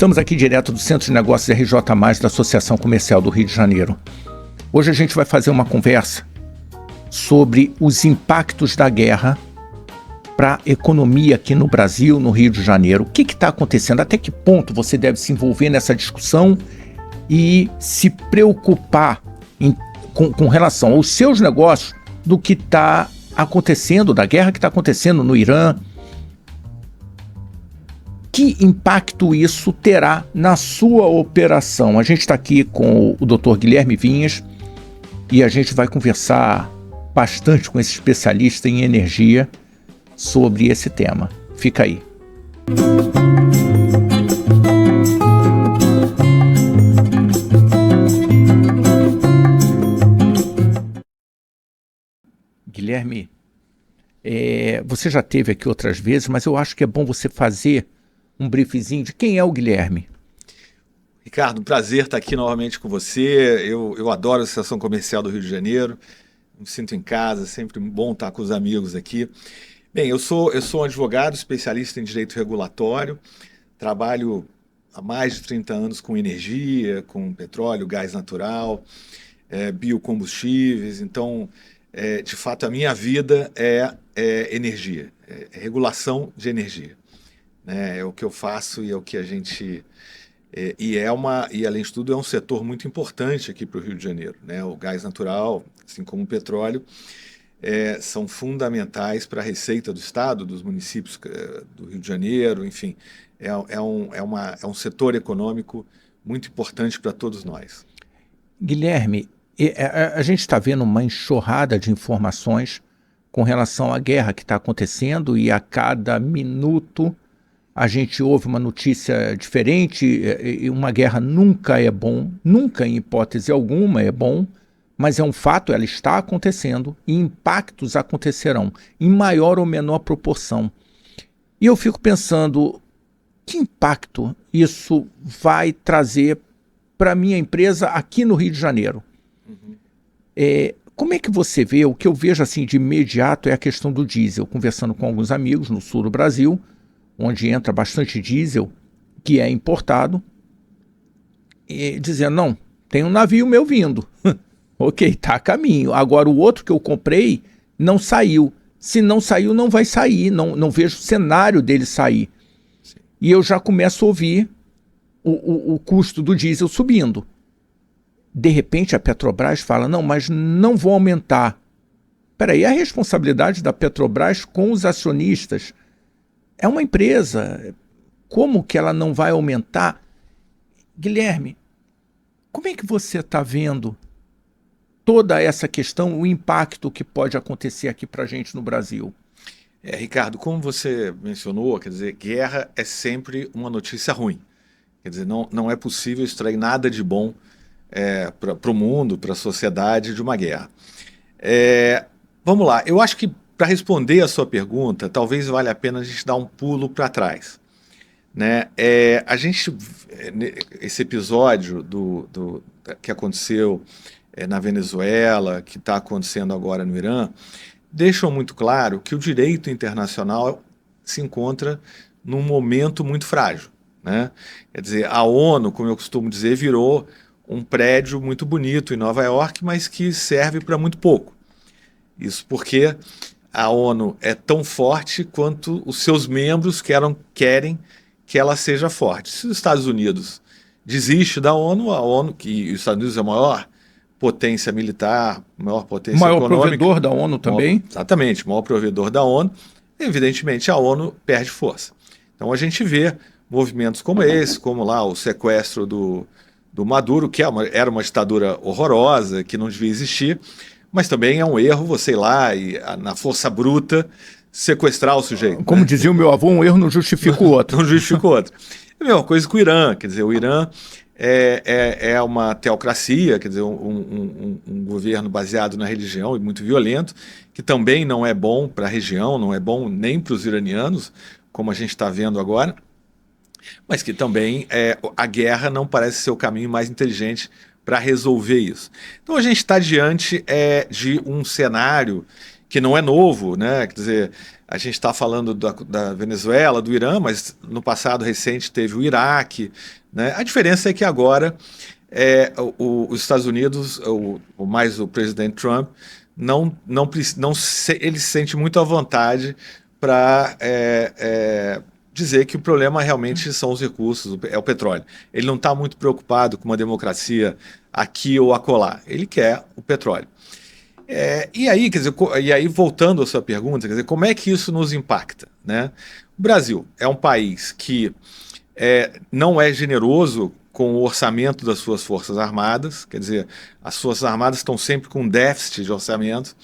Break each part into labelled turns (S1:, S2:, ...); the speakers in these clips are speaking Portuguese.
S1: Estamos aqui direto do Centro de Negócios RJ+, da Associação Comercial do Rio de Janeiro. Hoje a gente vai fazer uma conversa sobre os impactos da guerra para a economia aqui no Brasil, no Rio de Janeiro. O que está acontecendo? Até que ponto você deve se envolver nessa discussão e se preocupar com relação aos seus negócios do que está acontecendo, da guerra que está acontecendo no Irã? Que impacto isso terá na sua operação? A gente está aqui com o Dr. Guilherme Vinhas e a gente vai conversar bastante com esse especialista em energia sobre esse tema. Fica aí. Guilherme, você já esteve aqui outras vezes, mas eu acho que é bom você fazer um briefzinho de quem é o Guilherme.
S2: Ricardo, um prazer estar aqui novamente com você. Eu adoro a Associação Comercial do Rio de Janeiro, me sinto em casa, sempre bom estar com os amigos aqui. Bem, eu sou um advogado especialista em direito regulatório, trabalho há mais de 30 anos com energia, com petróleo, gás natural, biocombustíveis. Então, de fato, a minha vida é energia, é regulação de energia. É o que eu faço e é o que a gente... E além de tudo, é um setor muito importante aqui para o Rio de Janeiro, né? O gás natural, assim como o petróleo, são fundamentais para a receita do Estado, dos municípios do Rio de Janeiro, enfim. É um setor econômico muito importante para todos nós.
S1: Guilherme, a gente está vendo uma enxurrada de informações com relação à guerra que está acontecendo e a cada minuto a gente ouve uma notícia diferente. E uma guerra nunca é bom, nunca em hipótese alguma é bom, mas é um fato, ela está acontecendo e impactos acontecerão em maior ou menor proporção. E eu fico pensando, que impacto isso vai trazer para a minha empresa aqui no Rio de Janeiro? Como é que você vê? O que eu vejo assim de imediato é a questão do diesel. Conversando com alguns amigos no sul do Brasil, onde entra bastante diesel, que é importado, e dizendo, não, tem um navio meu vindo. Ok, está a caminho. Agora o outro que eu comprei não saiu. Se não saiu, não vai sair. Não vejo cenário dele sair. Sim. E eu já começo a ouvir o custo do diesel subindo. De repente a Petrobras fala, não, mas não vou aumentar. Espera aí, a responsabilidade da Petrobras com os acionistas é uma empresa, como que ela não vai aumentar? Guilherme, como é que você está vendo toda essa questão, o impacto que pode acontecer aqui para a gente no Brasil?
S2: Ricardo, como você mencionou, quer dizer, guerra é sempre uma notícia ruim. Quer dizer, não é possível extrair nada de bom para o mundo, para a sociedade de uma guerra. Vamos lá, eu acho que para responder a sua pergunta, talvez valha a pena a gente dar um pulo para trás. Né? Esse episódio que aconteceu na Venezuela, que está acontecendo agora no Irã, deixam muito claro que o direito internacional se encontra num momento muito frágil. Né? Quer dizer, a ONU, como eu costumo dizer, virou um prédio muito bonito em Nova York, mas que serve para muito pouco. Isso porque a ONU é tão forte quanto os seus membros querem que ela seja forte. Se os Estados Unidos desiste da ONU, que os Estados Unidos é a maior potência militar, maior potência econômica...
S1: Maior provedor da ONU também.
S2: Exatamente, maior provedor da ONU. Evidentemente, a ONU perde força. Então, a gente vê movimentos como esse, como lá o sequestro do Maduro, que era uma ditadura horrorosa, que não devia existir, mas também é um erro você ir lá e, na força bruta, sequestrar o sujeito.
S1: Como dizia o meu avô, um erro não justifica o outro.
S2: Não justifica o outro. É a mesma coisa com o Irã. Quer dizer, o Irã é uma teocracia, quer dizer, um governo baseado na religião e muito violento, que também não é bom para a região, não é bom nem para os iranianos, como a gente está vendo agora, mas que também a guerra não parece ser o caminho mais inteligente para resolver isso. Então a gente está diante de um cenário que não é novo, né? Quer dizer, a gente está falando da Venezuela, do Irã, mas no passado recente teve o Iraque, né? A diferença é que agora os Estados Unidos, ou mais o presidente Trump, ele se sente muito à vontade para dizer que o problema realmente são os recursos, é o petróleo. Ele não está muito preocupado com uma democracia aqui ou acolá. Ele quer o petróleo. E aí, voltando à sua pergunta, quer dizer, como é que isso nos impacta, né? O Brasil é um país que não é generoso com o orçamento das suas Forças Armadas, quer dizer, as Forças Armadas estão sempre com déficit de orçamento.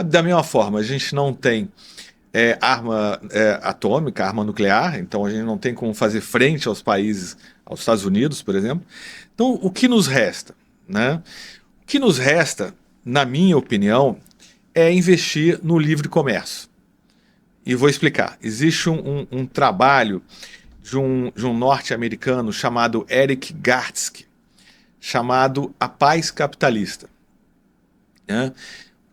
S2: Da mesma forma, a gente não tem arma atômica, arma nuclear, então a gente não tem como fazer frente aos países, aos Estados Unidos, por exemplo. Então, o que nos resta, né? O que nos resta, na minha opinião, é investir no livre comércio. E vou explicar. Existe um trabalho de um norte-americano chamado Eric Gartsky, chamado A Paz Capitalista. O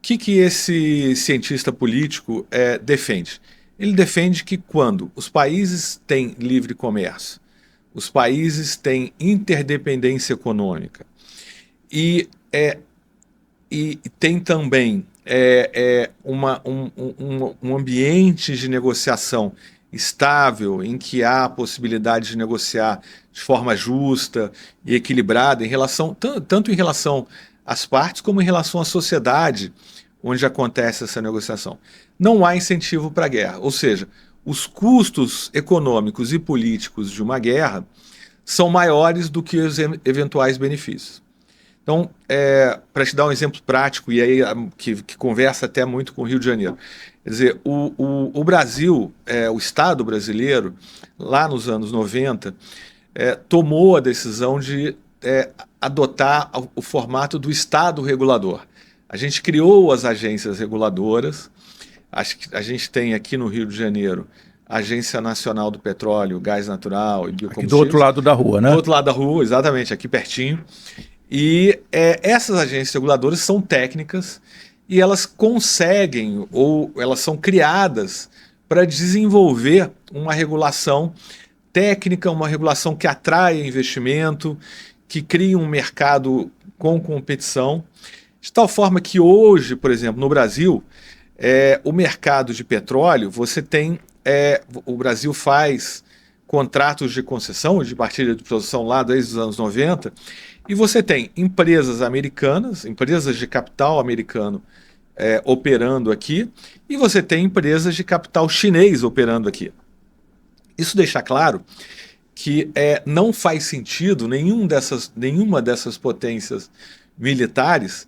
S2: que esse cientista político defende? Ele defende que quando os países têm livre comércio, os países têm interdependência econômica e tem também um ambiente de negociação estável, em que há a possibilidade de negociar de forma justa e equilibrada, tanto em relação às partes como em relação à sociedade onde acontece essa negociação. Não há incentivo para a guerra, ou seja, os custos econômicos e políticos de uma guerra são maiores do que os eventuais benefícios. Então, para te dar um exemplo prático, e aí que conversa até muito com o Rio de Janeiro, quer dizer, o Brasil, o Estado brasileiro, lá nos anos 90, tomou a decisão de adotar o formato do Estado regulador. A gente criou as agências reguladoras, a gente tem aqui no Rio de Janeiro a Agência Nacional do Petróleo, Gás Natural e Biocombustíveis.
S1: Aqui do outro lado da rua, né?
S2: Do outro lado da rua, exatamente, aqui pertinho. E essas agências reguladoras são técnicas e elas conseguem, ou elas são criadas para desenvolver uma regulação técnica, uma regulação que atraia investimento, que cria um mercado com competição, de tal forma que hoje, por exemplo, no Brasil, o mercado de petróleo, você tem, o Brasil faz contratos de concessão, de partilha de produção lá desde os anos 90, e você tem empresas americanas, empresas de capital americano operando aqui, e você tem empresas de capital chinês operando aqui. Isso deixa claro que não faz sentido nenhuma dessas potências militares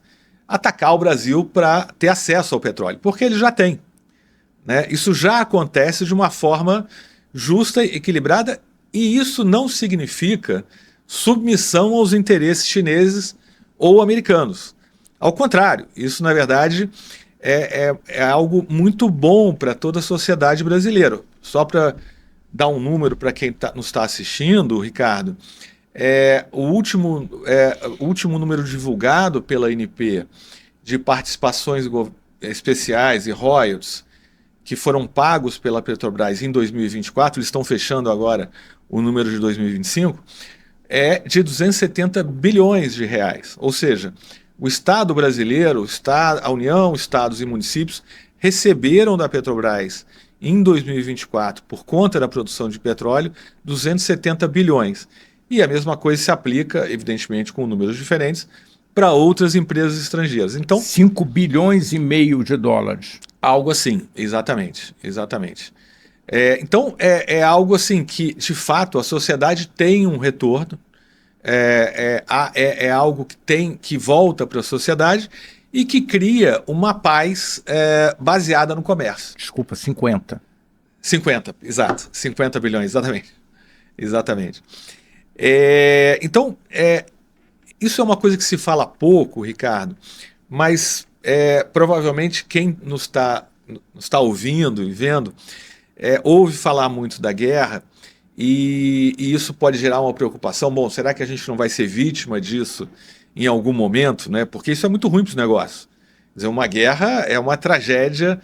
S2: atacar o Brasil para ter acesso ao petróleo, porque ele já tem, né? Isso já acontece de uma forma justa e equilibrada, e isso não significa submissão aos interesses chineses ou americanos. Ao contrário, isso na verdade é algo muito bom para toda a sociedade brasileira. Só para dar um número para quem nos está assistindo, Ricardo, o último número divulgado pela ANP de participações especiais e royalties que foram pagos pela Petrobras em 2024, eles estão fechando agora o número de 2025, de 270 bilhões de reais. Ou seja, o Estado brasileiro, a União, estados e municípios receberam da Petrobras em 2024, por conta da produção de petróleo, 270 bilhões. E a mesma coisa se aplica, evidentemente, com números diferentes, para outras empresas estrangeiras. Então,
S1: 5 bilhões e meio de dólares.
S2: Algo assim, exatamente. Então, é algo assim que, de fato, a sociedade tem um retorno, é algo que volta para a sociedade e que cria uma paz baseada no comércio.
S1: Desculpa, 50.
S2: 50, exato. 50 bilhões, exatamente. Então, isso é uma coisa que se fala pouco, Ricardo, mas provavelmente quem nos está ouvindo e vendo ouve falar muito da guerra e isso pode gerar uma preocupação. Bom, será que a gente não vai ser vítima disso em algum momento, né? Porque isso é muito ruim para os negócios. Quer dizer, uma guerra é uma tragédia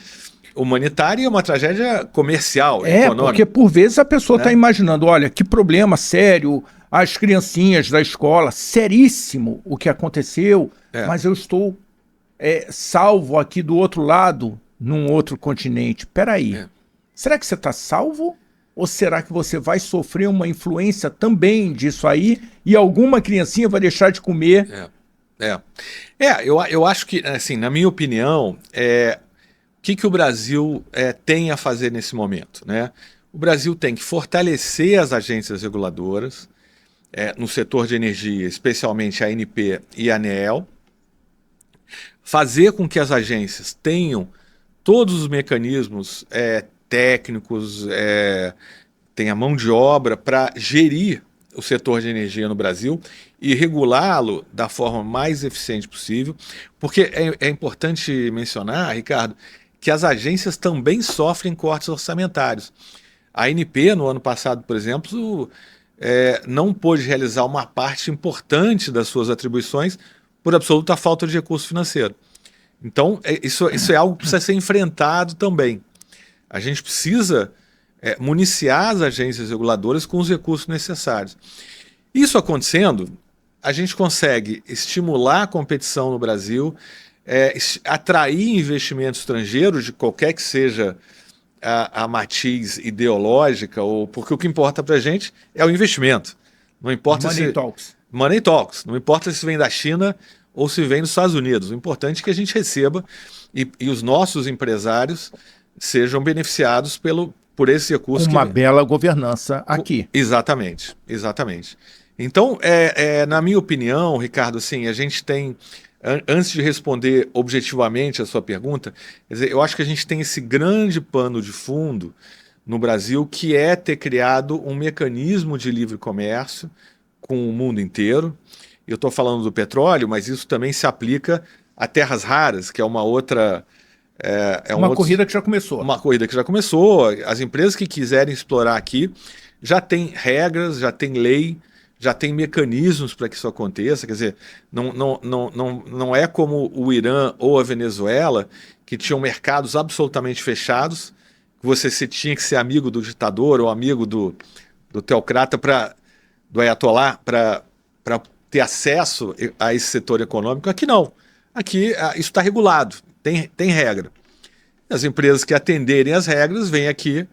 S2: humanitária e uma tragédia comercial, econômica.
S1: Porque por vezes a pessoa está
S2: né?
S1: imaginando, olha, que problema sério, as criancinhas da escola, seríssimo o que aconteceu, mas eu estou salvo aqui do outro lado, num outro continente. Peraí, será que você está salvo? Ou será que você vai sofrer uma influência também disso aí e alguma criancinha vai deixar de comer?
S2: Eu acho que, assim, na minha opinião, o que o Brasil tem a fazer nesse momento, né? O Brasil tem que fortalecer as agências reguladoras no setor de energia, especialmente a ANP e a ANEEL, fazer com que as agências tenham todos os mecanismos técnicos, tenha mão de obra para gerir o setor de energia no Brasil e regulá-lo da forma mais eficiente possível, porque é importante mencionar, Ricardo, que as agências também sofrem cortes orçamentários. A ANP, no ano passado, por exemplo, não pôde realizar uma parte importante das suas atribuições por absoluta falta de recurso financeiro. Então, isso é algo que precisa ser enfrentado também. A gente precisa municiar as agências reguladoras com os recursos necessários. Isso acontecendo, a gente consegue estimular a competição no Brasil, atrair investimentos estrangeiros, de qualquer que seja a matiz ideológica, porque o que importa para a gente é o investimento. Não importa Money talks. Não importa se vem da China ou se vem dos Estados Unidos. O importante é que a gente receba e os nossos empresários sejam beneficiados por esse recurso.
S1: Uma bela governança aqui.
S2: Exatamente. Então, na minha opinião, Ricardo, assim, a gente tem, antes de responder objetivamente a sua pergunta, quer dizer, eu acho que a gente tem esse grande pano de fundo no Brasil, que é ter criado um mecanismo de livre comércio com o mundo inteiro. Eu estou falando do petróleo, mas isso também se aplica a terras raras, que é uma outra...
S1: corrida que já começou.
S2: Uma corrida que já começou. As empresas que quiserem explorar aqui já têm regras, já tem lei, já tem mecanismos para que isso aconteça. Quer dizer, não é como o Irã ou a Venezuela, que tinham mercados absolutamente fechados, que você tinha que ser amigo do ditador ou amigo do teocrata, do ayatollah, para ter acesso a esse setor econômico. Aqui não. Aqui isso está regulado, tem regra. As empresas que atenderem as regras vêm aqui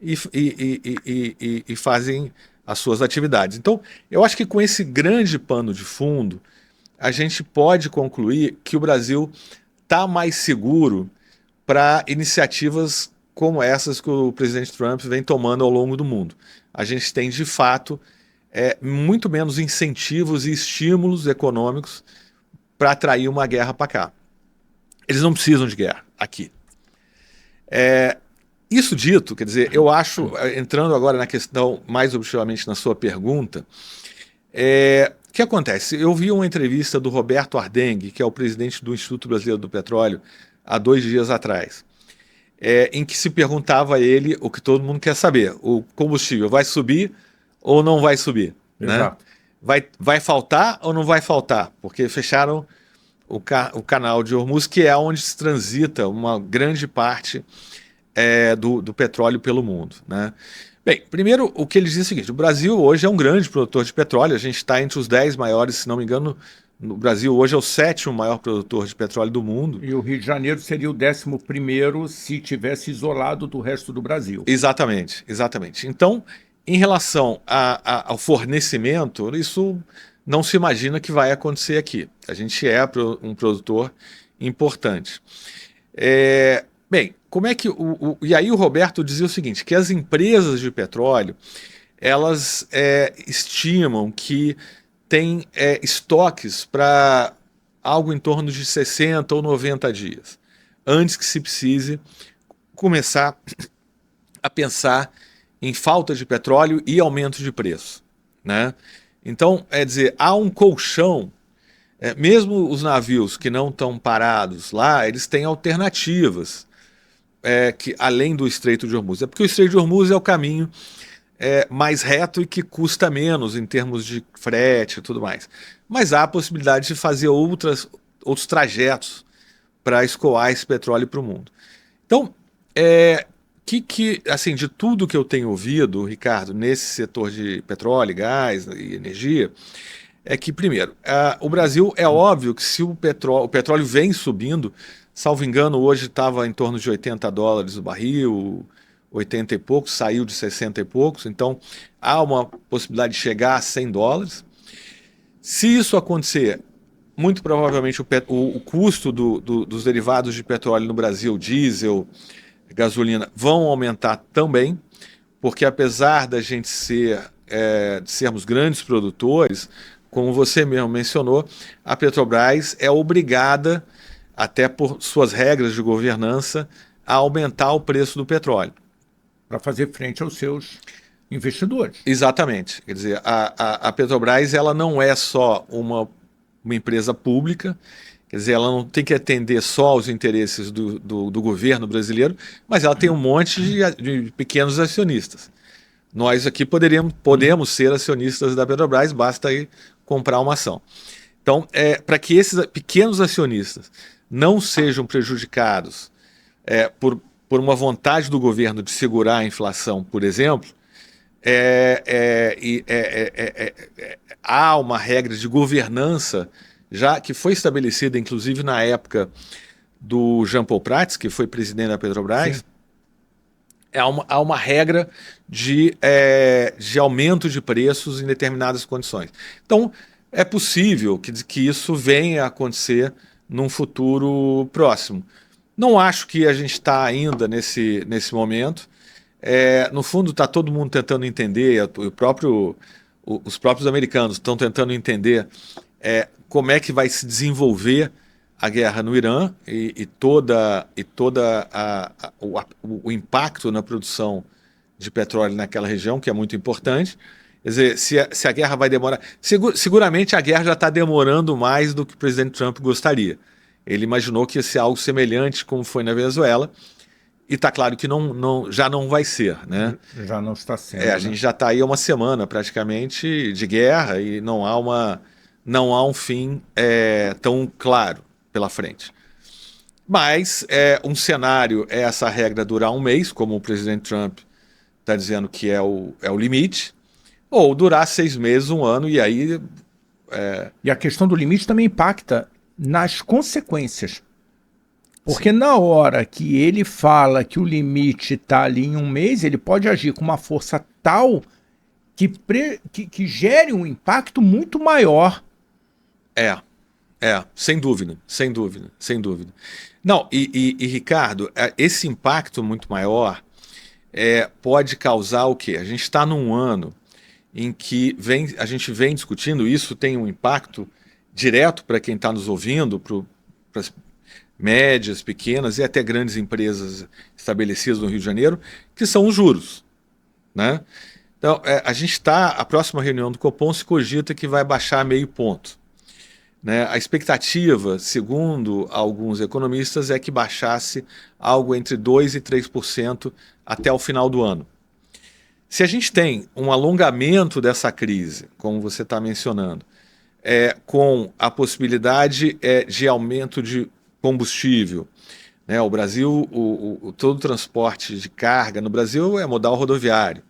S2: e fazem as suas atividades. Então, eu acho que com esse grande pano de fundo, a gente pode concluir que o Brasil está mais seguro para iniciativas como essas que o presidente Trump vem tomando ao longo do mundo. A gente tem, de fato, muito menos incentivos e estímulos econômicos para atrair uma guerra para cá. Eles não precisam de guerra aqui. Isso dito, quer dizer, eu acho, entrando agora na questão mais objetivamente na sua pergunta, o que acontece? Eu vi uma entrevista do Roberto Ardenghy, que é o presidente do Instituto Brasileiro do Petróleo, há 2 dias atrás, em que se perguntava a ele o que todo mundo quer saber: o combustível vai subir ou não vai subir? Né? Vai faltar ou não vai faltar? Porque fecharam o canal de Hormuz, que é onde se transita uma grande parte do petróleo pelo mundo. Né? Bem, primeiro, o que ele diz é o seguinte: o Brasil hoje é um grande produtor de petróleo, a gente está entre os 10 maiores, se não me engano. No Brasil hoje é o 7º maior produtor de petróleo do mundo.
S1: E o Rio de Janeiro seria o 11º se tivesse isolado do resto do Brasil.
S2: Exatamente. Então, em relação ao fornecimento, isso não se imagina que vai acontecer aqui. A gente é um produtor importante. Bem, como é que... E aí o Roberto dizia o seguinte, que as empresas de petróleo, elas estimam que tem estoques para algo em torno de 60 ou 90 dias, antes que se precise começar a pensar em falta de petróleo e aumento de preço. Né? Então, dizer, há um colchão, mesmo os navios que não estão parados lá, eles têm alternativas, que, além do Estreito de Hormuz. Porque o Estreito de Hormuz é o caminho mais reto e que custa menos em termos de frete e tudo mais. Mas há a possibilidade de fazer outros trajetos para escoar esse petróleo para o mundo. Então, assim, de tudo que eu tenho ouvido, Ricardo, nesse setor de petróleo, gás e energia, é que, primeiro, o Brasil, é óbvio que se o petróleo vem subindo, salvo engano, hoje estava em torno de $80 o barril, 80 e poucos, saiu de 60 e poucos, então há uma possibilidade de chegar a $100. Se isso acontecer, muito provavelmente o custo dos derivados de petróleo no Brasil, diesel, gasolina, vão aumentar também, porque apesar da gente de sermos grandes produtores, como você mesmo mencionou, a Petrobras é obrigada, até por suas regras de governança, a aumentar o preço do petróleo.
S1: Para fazer frente aos seus investidores.
S2: Exatamente. Quer dizer, a Petrobras ela não é só uma empresa pública, quer dizer, ela não tem que atender só aos interesses do governo brasileiro, mas ela tem um monte de pequenos acionistas. Nós aqui podemos ser acionistas da Petrobras, basta aí comprar uma ação. Então, para que esses pequenos acionistas não sejam prejudicados por uma vontade do governo de segurar a inflação, por exemplo, há uma regra de governança já que foi estabelecida, inclusive na época do Jean Paul Prats, que foi presidente da Petrobras. Sim. Há uma regra de aumento de preços em determinadas condições. Então, é possível que isso venha a acontecer num futuro próximo. Não acho que a gente está ainda nesse momento. No fundo, está todo mundo tentando entender, os próprios americanos estão tentando entender como é que vai se desenvolver a guerra no Irã e o impacto na produção de petróleo naquela região, que é muito importante. Quer dizer, se a guerra vai demorar... Seguramente a guerra já está demorando mais do que o presidente Trump gostaria. Ele imaginou que ia ser algo semelhante como foi na Venezuela, e está claro que já não vai ser, né?
S1: Já não está sendo.
S2: A gente já está aí há uma semana praticamente de guerra e não há um fim tão claro pela frente. Mas um cenário é essa regra durar um mês, como o presidente Trump está dizendo que é o limite, ou durar 6 meses, 1 ano, e aí...
S1: E a questão do limite também impacta nas consequências. Porque na hora que ele fala que o limite está ali em 1 mês, ele pode agir com uma força tal que gere um impacto muito maior.
S2: Sem dúvida. Não, e Ricardo, esse impacto muito maior pode causar o quê? A gente está num ano em que a gente vem discutindo, isso tem um impacto direto para quem está nos ouvindo, para as médias, pequenas e até grandes empresas estabelecidas no Rio de Janeiro, que são os juros, né? Então, a próxima reunião do Copom se cogita que vai baixar 0,5 ponto. Né? A expectativa, segundo alguns economistas, é que baixasse algo entre 2% e 3% até o final do ano. Se a gente tem um alongamento dessa crise, como você está mencionando, com a possibilidade de aumento de combustível, né? O Brasil, todo o transporte de carga no Brasil é modal rodoviário.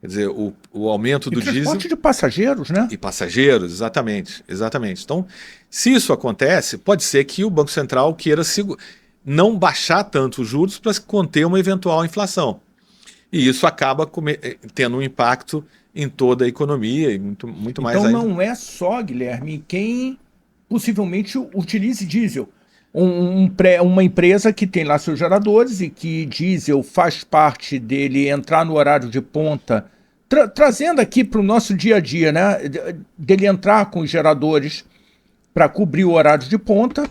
S2: Quer dizer, o aumento do diesel...
S1: transporte de passageiros, né?
S2: E passageiros, exatamente. Então, se isso acontece, pode ser que o Banco Central queira não baixar tanto os juros para conter uma eventual inflação. E isso acaba tendo um impacto em toda a economia e muito mais ainda.
S1: Então não é só, Guilherme, quem possivelmente utilize diesel. Uma empresa que tem lá seus geradores e que diesel faz parte dele entrar no horário de ponta, trazendo aqui para o nosso dia a dia, né? Dele entrar com os geradores para cobrir o horário de ponta,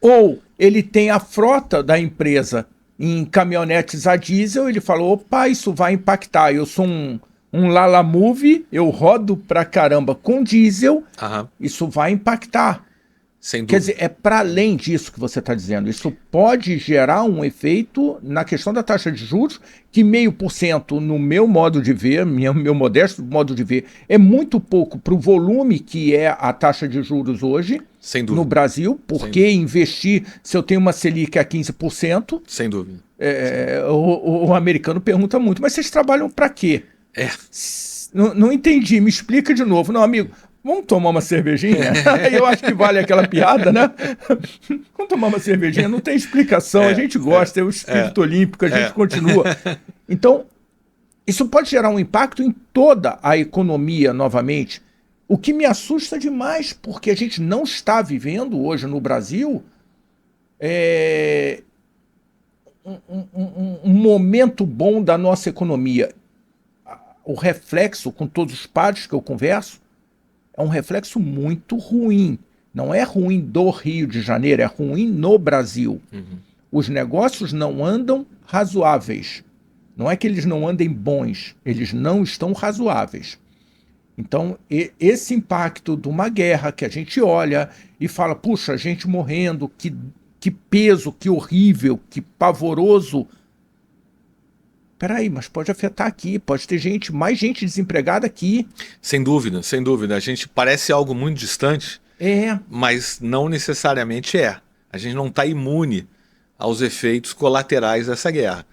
S1: ou ele tem a frota da empresa em caminhonetes a diesel, ele falou, opa, isso vai impactar, eu sou um Lalamove, eu rodo pra caramba com diesel, isso vai impactar.
S2: Sem dúvida.
S1: Quer dizer, é para além disso que você está dizendo. Isso pode gerar um efeito na questão da taxa de juros, que 0,5% no meu modo de ver, meu modesto modo de ver, é muito pouco para o volume que é a taxa de juros hoje no Brasil, porque investir, se eu tenho uma Selic a 15%,
S2: sem dúvida.
S1: O americano pergunta muito, mas vocês trabalham para quê? Não entendi, me explica de novo. Não, amigo, vamos tomar uma cervejinha? Eu acho que vale aquela piada, né? Vamos tomar uma cervejinha, não tem explicação, a gente gosta, é o espírito olímpico, a gente continua. Então, isso pode gerar um impacto em toda a economia novamente, o que me assusta demais, porque a gente não está vivendo hoje no Brasil um momento bom da nossa economia. O reflexo, com todos os padres que eu converso, é um reflexo muito ruim. Não é ruim do Rio de Janeiro, é ruim no Brasil. Os negócios não andam razoáveis. Não é que eles não andem bons, eles não estão razoáveis. Então, esse impacto de uma guerra que a gente olha e fala, puxa, gente morrendo, que peso, que horrível, que pavoroso. Peraí, mas pode afetar aqui, pode ter mais gente desempregada aqui.
S2: Sem dúvida, sem dúvida. A gente parece algo muito distante, mas não necessariamente é. A gente não está imune aos efeitos colaterais dessa guerra.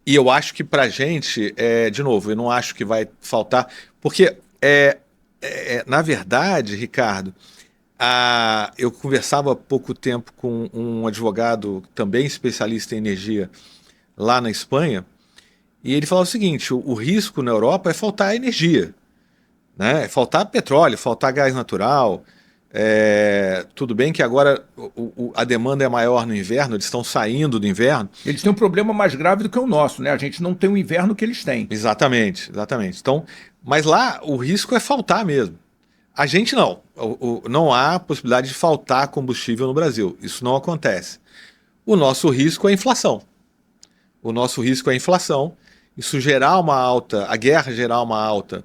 S2: E eu acho que para a gente, de novo, eu não acho que vai faltar, porque, na verdade, Ricardo, eu conversava há pouco tempo com um advogado também especialista em energia lá na Espanha, e ele falou o seguinte, o risco na Europa é faltar energia, né? É faltar petróleo, faltar gás natural. Tudo bem que agora a demanda é maior no inverno, eles estão saindo do inverno.
S1: Eles têm um problema mais grave do que o nosso, né? A gente não tem o inverno que eles têm.
S2: Exatamente, exatamente. Então, mas lá o risco é faltar mesmo. A gente não. Não há possibilidade de faltar combustível no Brasil. Isso não acontece. O nosso risco é a inflação. O nosso risco é a inflação. Isso gerar uma alta, a guerra gerar uma alta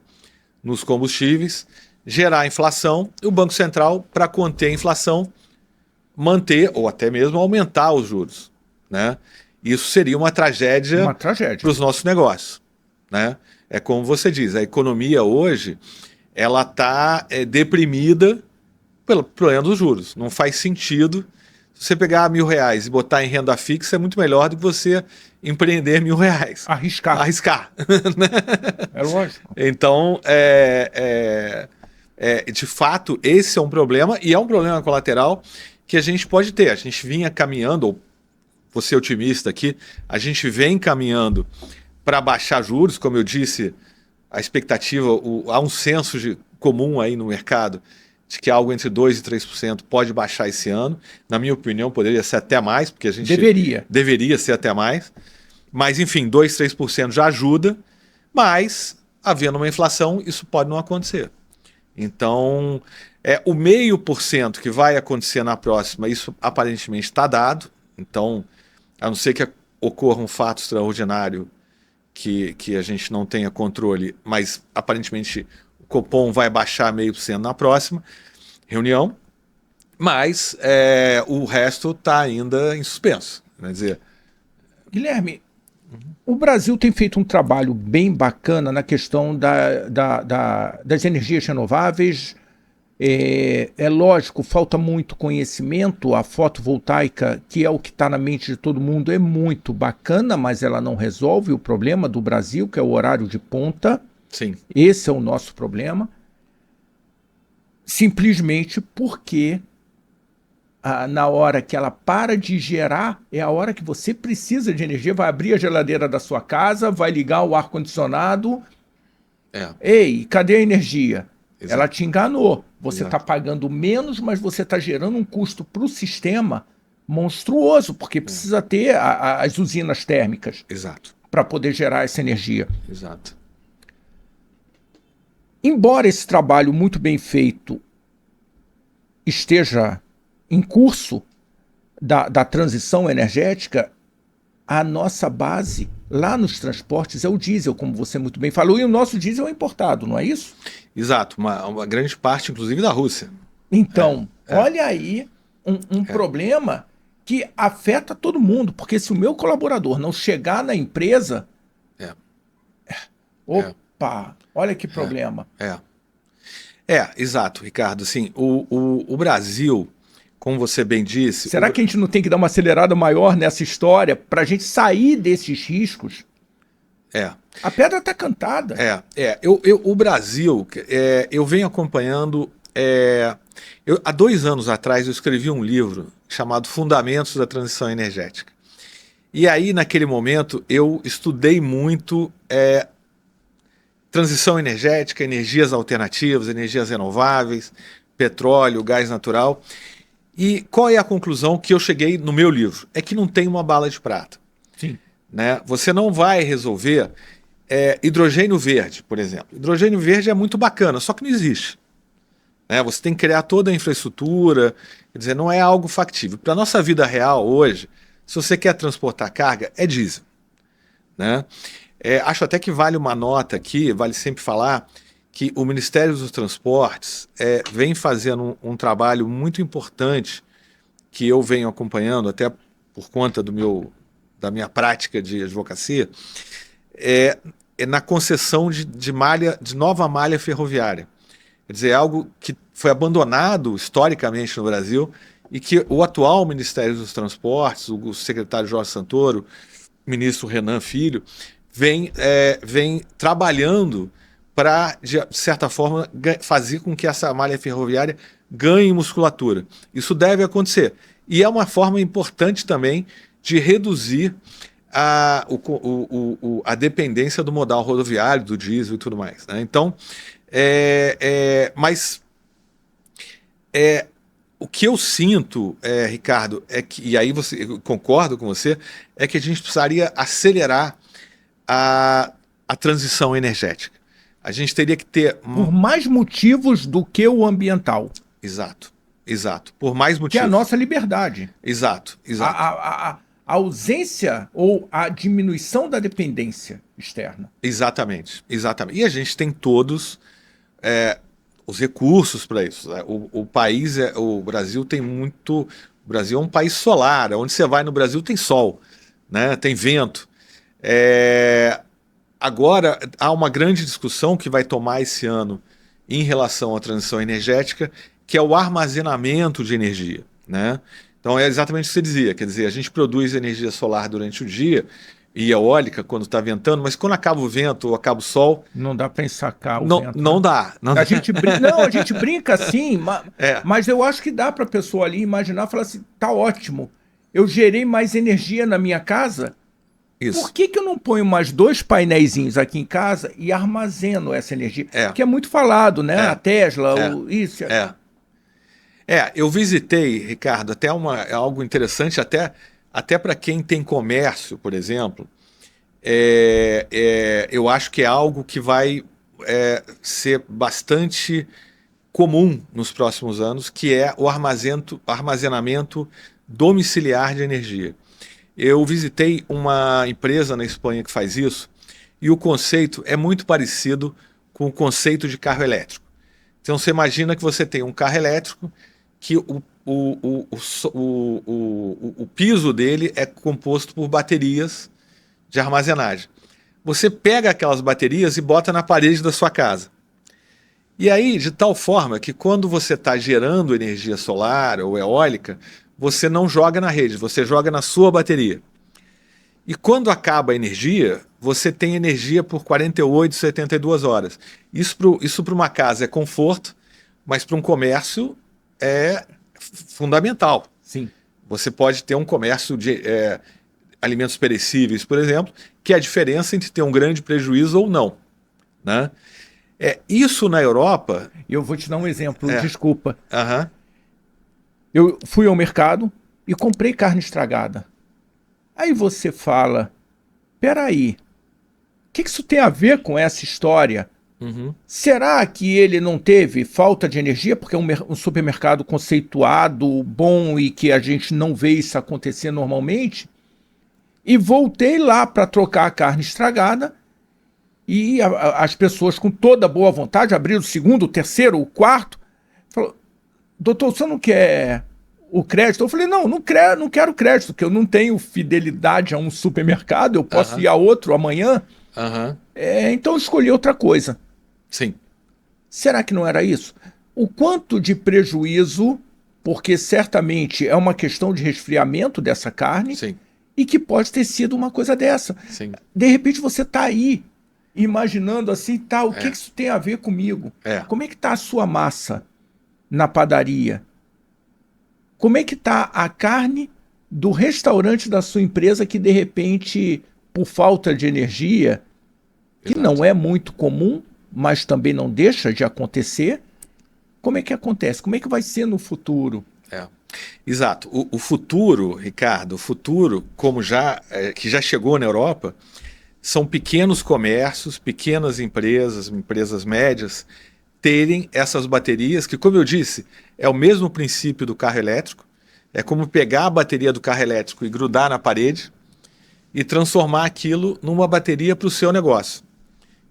S2: nos combustíveis, gerar inflação, e o Banco Central, para conter a inflação, manter ou até mesmo aumentar os juros, né? Isso seria uma tragédia para os nossos negócios, né? É como você diz, a economia hoje ela está deprimida pelo problema dos juros. Não faz sentido você pegar R$1.000 e botar em renda fixa, é muito melhor do que você empreender R$1.000.
S1: Arriscar.
S2: Né?
S1: É lógico.
S2: Então, de fato, esse é um problema, e é um problema colateral que a gente pode ter. A gente vinha caminhando, ou vou ser otimista aqui, a gente vem caminhando para baixar juros, como eu disse, a expectativa, há um senso comum aí no mercado de que algo entre 2% e 3% pode baixar esse ano. Na minha opinião, poderia ser até mais, porque a gente deveria ser até mais. Mas, enfim, 2%, 3% já ajuda, mas, havendo uma inflação, isso pode não acontecer. Então, o 0,5% que vai acontecer na próxima, isso aparentemente está dado. Então, a não ser que ocorra um fato extraordinário que a gente não tenha controle, mas aparentemente o Copom vai baixar 0,5% na próxima reunião, mas o resto está ainda em suspenso. Quer dizer,
S1: Guilherme, o Brasil tem feito um trabalho bem bacana na questão das energias renováveis. É lógico, falta muito conhecimento. A fotovoltaica, que é o que está na mente de todo mundo, é muito bacana, mas ela não resolve o problema do Brasil, que é o horário de ponta.
S2: Sim.
S1: Esse é o nosso problema. Simplesmente porque na hora que ela para de gerar, é a hora que você precisa de energia, vai abrir a geladeira da sua casa, vai ligar o ar-condicionado. Ei, cadê a energia? Exato. Ela te enganou. Você está pagando menos, mas você está gerando um custo para o sistema monstruoso, porque precisa ter as usinas térmicas para poder gerar essa energia.
S2: Exato.
S1: Embora esse trabalho muito bem feito esteja em curso da transição energética, a nossa base lá nos transportes é o diesel, como você muito bem falou, e o nosso diesel é importado, não é isso?
S2: Exato, uma grande parte, inclusive, da Rússia.
S1: Então, olha aí um problema que afeta todo mundo, porque se o meu colaborador não chegar na empresa, opa, olha que problema.
S2: Exato, Ricardo. Assim, o Brasil, como você bem disse...
S1: Será que a gente não tem que dar uma acelerada maior nessa história para a gente sair desses riscos? A pedra está cantada.
S2: O Brasil, eu venho acompanhando... há 2 anos atrás eu escrevi um livro chamado Fundamentos da Transição Energética. E aí, naquele momento, eu estudei muito transição energética, energias alternativas, energias renováveis, petróleo, gás natural. E qual é a conclusão que eu cheguei no meu livro? É que não tem uma bala de prata.
S1: Sim.
S2: Né? Você não vai resolver hidrogênio verde, por exemplo. Hidrogênio verde é muito bacana, só que não existe. Né? Você tem que criar toda a infraestrutura, quer dizer, não é algo factível. Para a nossa vida real hoje, se você quer transportar carga, é diesel. Né? Acho até que vale uma nota aqui, vale sempre falar, que o Ministério dos Transportes vem fazendo um trabalho muito importante que eu venho acompanhando, até por conta da minha prática de advocacia, na concessão de nova malha ferroviária. Quer dizer, algo que foi abandonado historicamente no Brasil e que o atual Ministério dos Transportes, o secretário Jorge Santoro, o ministro Renan Filho, vem trabalhando para, de certa forma, fazer com que essa malha ferroviária ganhe musculatura. Isso deve acontecer. E é uma forma importante também de reduzir a dependência do modal rodoviário, do diesel e tudo mais. Né? Então, o que eu sinto, Ricardo, e aí eu concordo com você, é que a gente precisaria acelerar a transição energética. A gente teria que ter...
S1: Por mais motivos do que o ambiental.
S2: Exato. Por mais motivos.
S1: Que é a nossa liberdade.
S2: Exato.
S1: A ausência ou a diminuição da dependência externa.
S2: Exatamente. E a gente tem todos os recursos para isso. Né? O Brasil tem muito... O Brasil é um país solar. Onde você vai no Brasil tem sol, né? Tem vento. Agora, há uma grande discussão que vai tomar esse ano em relação à transição energética, que é o armazenamento de energia. Né? Então é exatamente o que você dizia, quer dizer, a gente produz energia solar durante o dia e eólica quando está ventando, mas quando acaba o vento ou acaba o sol...
S1: Não dá para ensacar o vento.
S2: Não dá.
S1: A gente brinca assim, mas eu acho que dá para a pessoa ali imaginar e falar assim, tá ótimo, eu gerei mais energia na minha casa... Isso. Por que eu não ponho mais 2 painéisinhos aqui em casa e armazeno essa energia? Que é muito falado, né? A Tesla, isso.
S2: Eu visitei, Ricardo, até algo interessante, até para quem tem comércio, por exemplo, eu acho que é algo que vai ser bastante comum nos próximos anos, que é o armazenamento domiciliar de energia. Eu visitei uma empresa na Espanha que faz isso e o conceito é muito parecido com o conceito de carro elétrico. Então você imagina que você tem um carro elétrico que o piso dele é composto por baterias de armazenagem. Você pega aquelas baterias e bota na parede da sua casa. E aí, de tal forma que quando você está gerando energia solar ou eólica, você não joga na rede, você joga na sua bateria. E quando acaba a energia, você tem energia por 48, 72 horas. Isso para uma casa é conforto, mas para um comércio é fundamental.
S1: Sim.
S2: Você pode ter um comércio de alimentos perecíveis, por exemplo, que é a diferença entre ter um grande prejuízo ou não. Né? Isso na Europa...
S1: Eu vou te dar um exemplo, desculpa.
S2: Aham.
S1: Eu fui ao mercado e comprei carne estragada. Aí você fala, peraí, o que isso tem a ver com essa história?
S2: Uhum.
S1: Será que ele não teve falta de energia porque é um supermercado conceituado, bom e que a gente não vê isso acontecer normalmente? E voltei lá para trocar a carne estragada e as pessoas com toda boa vontade abriram o segundo, o terceiro, o quarto, falou, doutor, você não quer o crédito? Eu falei, não quero crédito, porque eu não tenho fidelidade a um supermercado, eu posso ir a outro amanhã. Então eu escolhi outra coisa.
S2: Sim.
S1: Será que não era isso? O quanto de prejuízo, porque certamente é uma questão de resfriamento dessa carne,
S2: Sim.
S1: e que pode ter sido uma coisa dessa.
S2: Sim.
S1: De repente você está aí, imaginando assim, tá, o que isso tem a ver comigo? Como é que está a sua massa na padaria? Como é que está a carne do restaurante da sua empresa que, de repente, por falta de energia, que não é muito comum, mas também não deixa de acontecer, como é que acontece? Como é que vai ser no futuro?
S2: Exato. O futuro, Ricardo, o futuro, como que já chegou na Europa, são pequenos comércios, pequenas empresas, empresas médias, terem essas baterias que, como eu disse, é o mesmo princípio do carro elétrico. É como pegar a bateria do carro elétrico e grudar na parede e transformar aquilo numa bateria para o seu negócio.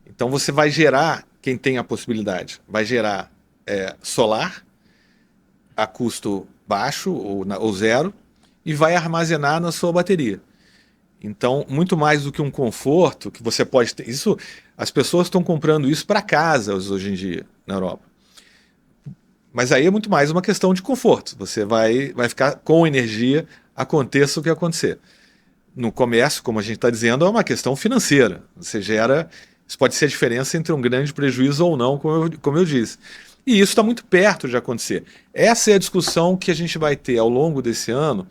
S2: Então você vai gerar, quem tem a possibilidade, vai gerar solar a custo baixo ou zero e vai armazenar na sua bateria. Então, muito mais do que um conforto que você pode ter. Isso, as pessoas estão comprando isso para casa hoje em dia na Europa. Mas aí é muito mais uma questão de conforto. Você vai ficar com energia, aconteça o que acontecer. No comércio, como a gente está dizendo, é uma questão financeira. Você gera. Isso pode ser a diferença entre um grande prejuízo ou não, como eu disse. E isso está muito perto de acontecer. Essa é a discussão que a gente vai ter ao longo desse ano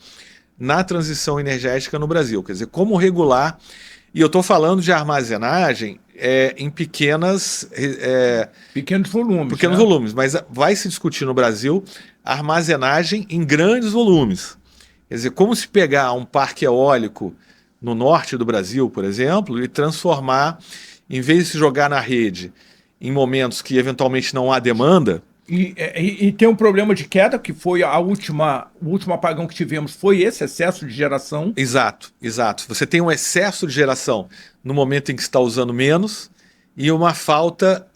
S2: na transição energética no Brasil. Quer dizer, como regular. E eu estou falando de armazenagem em pequenos
S1: volumes.
S2: Pequenos volumes, mas vai se discutir no Brasil armazenagem em grandes volumes. Quer dizer, como se pegar um parque eólico no norte do Brasil, por exemplo, e transformar, em vez de se jogar na rede em momentos que eventualmente não há demanda.
S1: E tem um problema de queda, que foi o último apagão que tivemos, foi esse excesso de geração.
S2: Exato. Você tem um excesso de geração no momento em que está usando menos e uma falta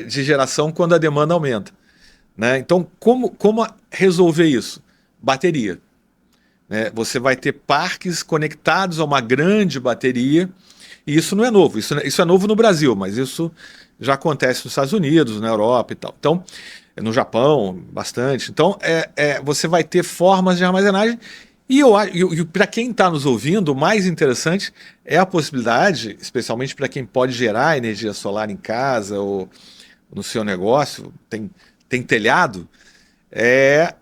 S2: de geração quando a demanda aumenta. Né? Então, como resolver isso? Bateria. Né? Você vai ter parques conectados a uma grande bateria, e isso não é novo. Isso é novo no Brasil, mas isso já acontece nos Estados Unidos, na Europa e tal. Então, no Japão, bastante. Então, você vai ter formas de armazenagem. E para quem está nos ouvindo, o mais interessante é a possibilidade, especialmente para quem pode gerar energia solar em casa ou no seu negócio, tem telhado, é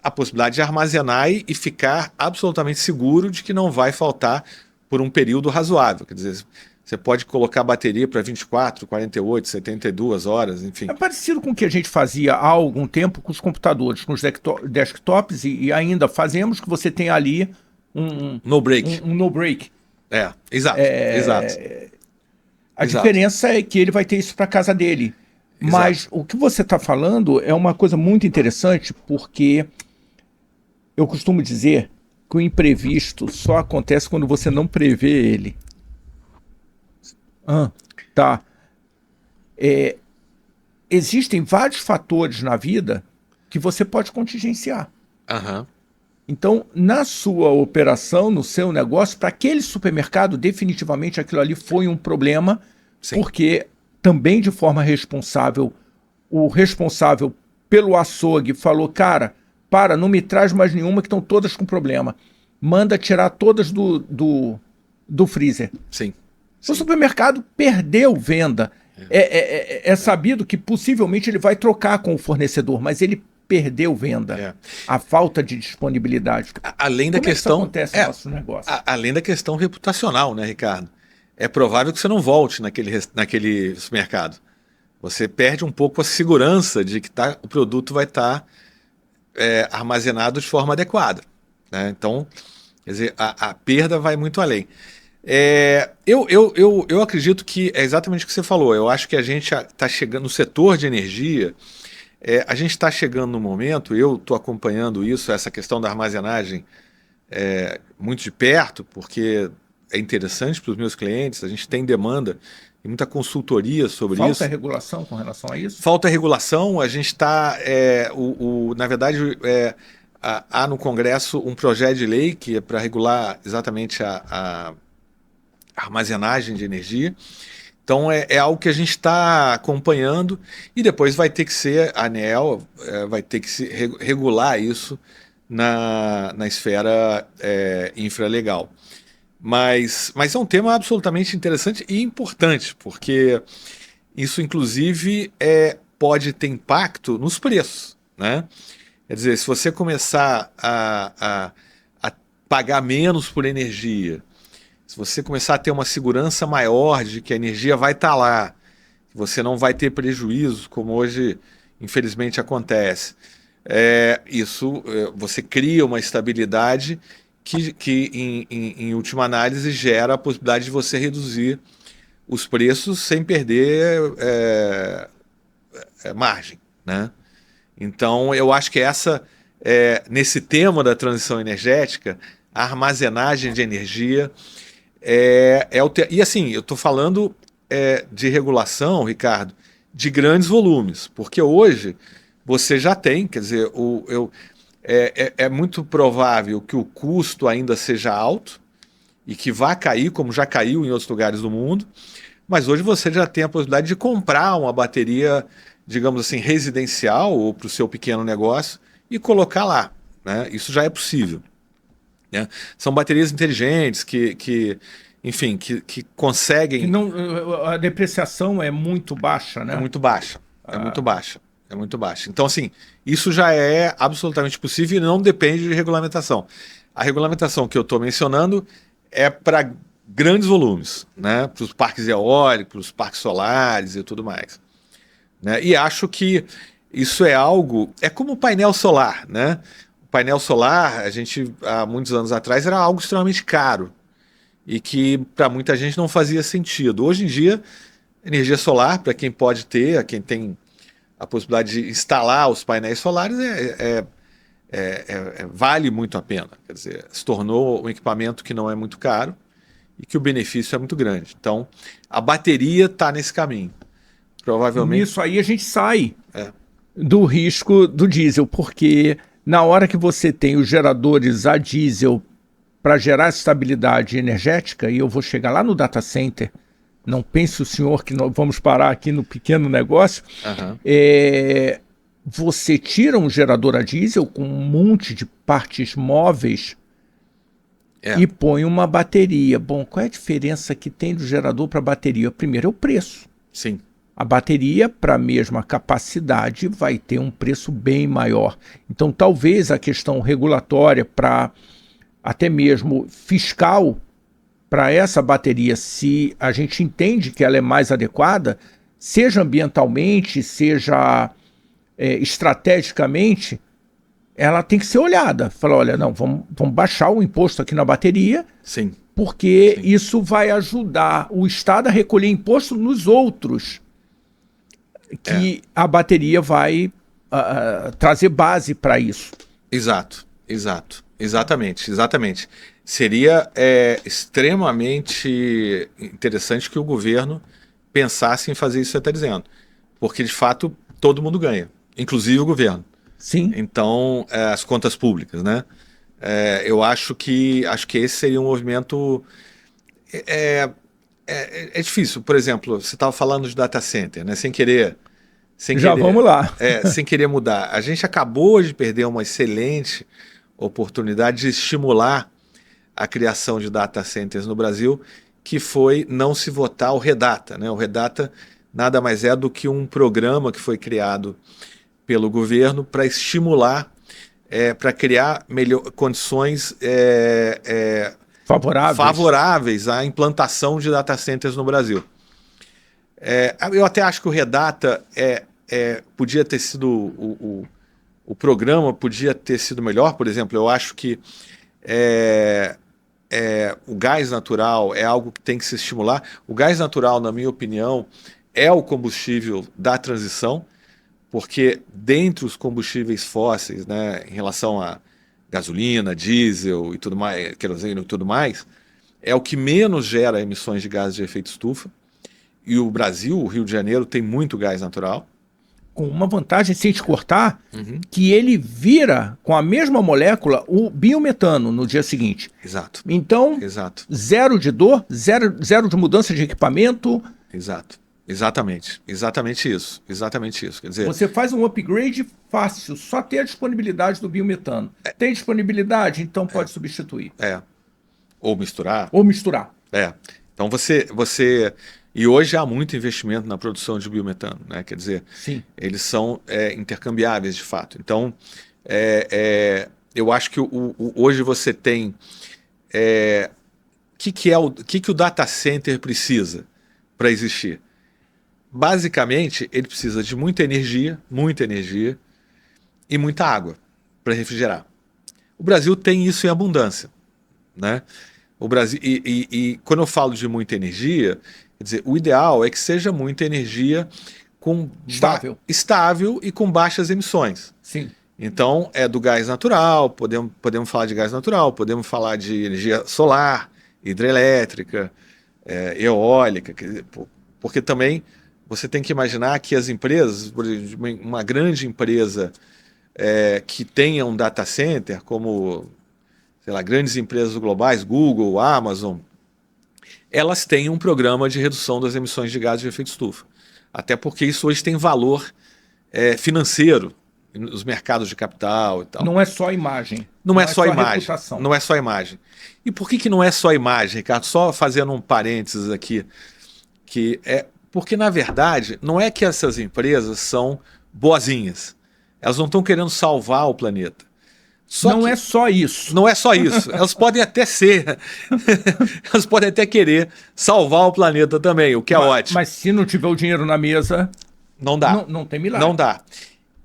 S2: a possibilidade de armazenar e ficar absolutamente seguro de que não vai faltar por um período razoável. Quer dizer, você pode colocar a bateria para 24, 48, 72 horas, enfim.
S1: É parecido com o que a gente fazia há algum tempo com os computadores, com os desktops, e ainda fazemos, que você tem ali um
S2: no break.
S1: Um no break.
S2: Exato.
S1: A diferença é que ele vai ter isso para casa dele. Exato. Mas o que você está falando é uma coisa muito interessante, porque eu costumo dizer que o imprevisto só acontece quando você não prevê ele. Tá. Existem vários fatores na vida que você pode contingenciar. Então, na sua operação, no seu negócio, para aquele supermercado, definitivamente aquilo ali foi um problema. Sim. Porque também de forma responsável, o responsável pelo açougue falou, cara, não me traz mais nenhuma que estão todas com problema. Manda tirar todas do freezer.
S2: Sim.
S1: O supermercado perdeu venda. É sabido que possivelmente ele vai trocar com o fornecedor, mas ele perdeu venda. A falta de disponibilidade.
S2: Além da questão.
S1: Como acontece no nosso negócio?
S2: Além da questão reputacional, né, Ricardo? É provável que você não volte naquele supermercado. Você perde um pouco a segurança de que o produto vai estar armazenado de forma adequada. Né? Então, quer dizer, a perda vai muito além. Eu acredito que é exatamente o que você falou. Eu acho que a gente está chegando no setor de energia. A gente está chegando no momento, eu estou acompanhando isso, essa questão da armazenagem muito de perto, porque é interessante para os meus clientes. A gente tem demanda muita consultoria sobre isso.
S1: Falta regulação com relação a isso?
S2: Falta regulação, a gente está, na verdade, há no Congresso um projeto de lei que é para regular exatamente a armazenagem de energia. Então é algo que a gente está acompanhando e depois vai ter que ser, a ANEEL vai ter que regular isso na esfera infralegal. Mas é um tema absolutamente interessante e importante, porque isso, inclusive, pode ter impacto nos preços, né? Quer dizer, se você começar a pagar menos por energia, se você começar a ter uma segurança maior de que a energia vai estar lá, que você não vai ter prejuízo, como hoje, infelizmente, acontece, você cria uma estabilidade que em última análise, gera a possibilidade de você reduzir os preços sem perder margem, né? Então, eu acho que nesse tema da transição energética, a armazenagem de energia e assim, eu estou falando de regulação, Ricardo, de grandes volumes, porque hoje você já tem, quer dizer, é muito provável que o custo ainda seja alto e que vá cair, como já caiu em outros lugares do mundo, mas hoje você já tem a possibilidade de comprar uma bateria, digamos assim, residencial ou para o seu pequeno negócio e colocar lá, né? Isso já é possível, né? São baterias inteligentes enfim, que conseguem...
S1: A depreciação é muito baixa, né?
S2: É muito baixa, é muito baixa. É muito baixa. Então, assim, isso já é absolutamente possível e não depende de regulamentação. A regulamentação que eu estou mencionando é para grandes volumes, né? Para os parques eólicos, para os parques solares e tudo mais, né? E acho que isso é algo... É como o painel solar, né? O painel solar, há muitos anos atrás, era algo extremamente caro e que para muita gente não fazia sentido. Hoje em dia, energia solar, para quem pode ter, quem tem a possibilidade de instalar os painéis solares vale muito a pena. Quer dizer, se tornou um equipamento que não é muito caro e que o benefício é muito grande. Então, a bateria está nesse caminho. Provavelmente...
S1: Nisso aí a gente sai do risco do diesel, porque na hora que você tem os geradores a diesel para gerar estabilidade energética, e eu vou chegar lá no data center, não pense o senhor que nós vamos parar aqui no pequeno negócio, você tira um gerador a diesel com um monte de partes móveis e põe uma bateria. Bom, qual é a diferença que tem do gerador para a bateria? Primeiro é o preço.
S2: Sim.
S1: A bateria, para a mesma capacidade, vai ter um preço bem maior. Então, talvez a questão regulatória, para até mesmo fiscal, para essa bateria, se a gente entende que ela é mais adequada, seja ambientalmente, seja estrategicamente, ela tem que ser olhada. Fala, olha, não, vamos baixar o imposto aqui na bateria,
S2: sim,
S1: porque isso vai ajudar o Estado a recolher imposto nos outros, que a bateria vai trazer base para isso.
S2: Exatamente. Seria extremamente interessante que o governo pensasse em fazer isso que você está dizendo, porque de fato todo mundo ganha, inclusive o governo.
S1: Sim.
S2: Então, as contas públicas, né? Eu acho que esse seria um movimento... É difícil. Por exemplo, você estava falando de data center, né?
S1: Vamos lá.
S2: Sem querer mudar. A gente acabou de perder uma excelente oportunidade de estimular a criação de data centers no Brasil, que foi não se votar o REDATA, né? O REDATA nada mais é do que um programa que foi criado pelo governo para estimular, para criar condições favoráveis à implantação de data centers no Brasil. Eu até acho que o REDATA podia ter sido o programa podia ter sido melhor. Por exemplo, eu acho que o gás natural é algo que tem que se estimular. O gás natural, na minha opinião, é o combustível da transição, porque dentre os combustíveis fósseis, né, em relação a gasolina, diesel e tudo mais, querosene e tudo mais, é o que menos gera emissões de gases de efeito estufa. e o Brasil, o Rio de Janeiro, tem muito gás natural.
S1: Com uma vantagem, sem te cortar, que ele vira com a mesma molécula o biometano no dia seguinte.
S2: Exato.
S1: Então,
S2: Exato.
S1: zero de dor, zero de mudança de equipamento.
S2: Exato. Exatamente. Exatamente isso. Exatamente isso. Quer dizer,
S1: Você faz um upgrade fácil, só ter a disponibilidade do biometano. Tem disponibilidade, então pode substituir.
S2: Ou misturar.
S1: Ou misturar.
S2: Então você... E hoje há muito investimento na produção de biometano, né? Quer dizer,
S1: Sim.
S2: Eles são intercambiáveis de fato. Então, eu acho que hoje você tem... O que o data center precisa para existir? Basicamente, ele precisa de muita energia e muita água para refrigerar. O Brasil tem isso em abundância, né? O Brasil, e quando eu falo de muita energia, quer dizer, o ideal é que seja muita energia estável e com baixas emissões.
S1: Sim.
S2: Então, é do gás natural, podemos falar de gás natural, podemos falar de energia solar, hidrelétrica, eólica, porque também você tem que imaginar que as empresas, por exemplo, uma grande empresa que tenha um data center, como, sei lá, grandes empresas globais, Google, Amazon, elas têm um programa de redução das emissões de gases de efeito estufa. Até porque isso hoje tem valor financeiro nos mercados de capital e tal.
S1: Não é só imagem.
S2: Não é só imagem.
S1: Reputação.
S2: Não é só imagem. E por que não é só imagem, Ricardo? Só fazendo um parênteses aqui, porque, na verdade, não é que essas empresas são boazinhas. Elas não estão querendo salvar o planeta.
S1: Não é só isso.
S2: Não é só isso. Elas podem até ser. Elas podem até querer salvar o planeta também, o que é ótimo.
S1: Mas se não tiver o dinheiro na mesa...
S2: Não dá.
S1: Não tem milagre.
S2: Não dá.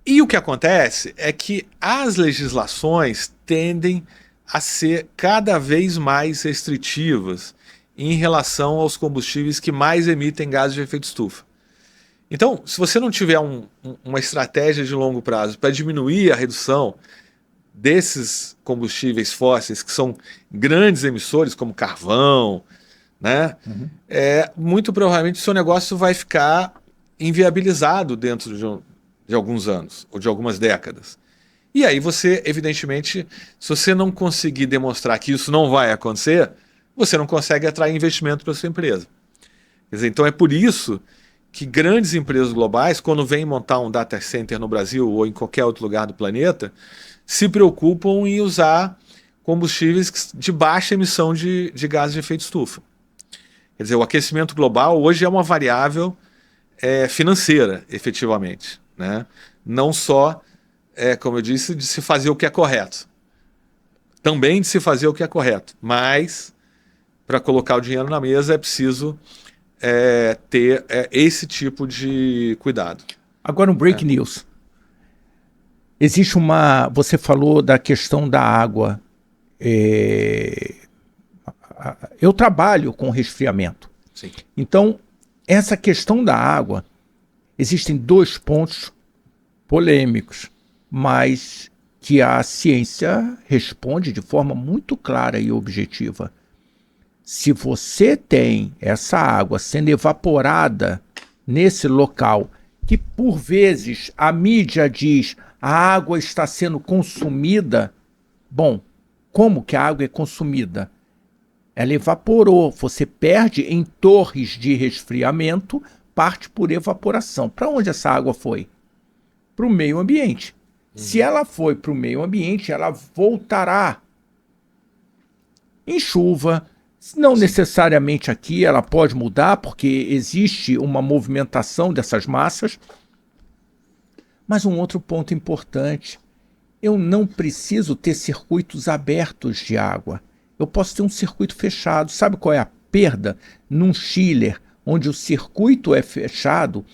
S2: E o que acontece é que as legislações tendem a ser cada vez mais restritivas em relação aos combustíveis que mais emitem gases de efeito estufa. Então, se você não tiver uma estratégia de longo prazo para diminuir a redução desses combustíveis fósseis, que são grandes emissores, como carvão, né? Muito provavelmente o seu negócio vai ficar inviabilizado dentro de alguns anos, ou de algumas décadas. E aí você, evidentemente, se você não conseguir demonstrar que isso não vai acontecer, você não consegue atrair investimento para a sua empresa. Quer dizer, então é por isso que grandes empresas globais, quando vêm montar um data center no Brasil ou em qualquer outro lugar do planeta, se preocupam em usar combustíveis de baixa emissão de gases de efeito estufa. Quer dizer, o aquecimento global hoje é uma variável financeira, efetivamente, né? Não só, como eu disse, de se fazer o que é correto. Também de se fazer o que é correto, mas para colocar o dinheiro na mesa é preciso ter esse tipo de cuidado.
S1: Agora um break news. Existe você falou da questão da água. Eu trabalho com resfriamento.
S2: Sim.
S1: Então, essa questão da água, existem 2 pontos polêmicos, mas que a ciência responde de forma muito clara e objetiva. Se você tem essa água sendo evaporada nesse local, que por vezes a mídia diz a água está sendo consumida, bom, como que a água é consumida? Ela evaporou, você perde em torres de resfriamento, parte por evaporação. Para onde essa água foi? Para o meio ambiente. Se ela foi para o meio ambiente, ela voltará em chuva. Não necessariamente aqui, ela pode mudar, porque existe uma movimentação dessas massas. Mas um outro ponto importante, eu não preciso ter circuitos abertos de água. Eu posso ter um circuito fechado. Sabe qual é a perda? Num chiller, onde o circuito é fechado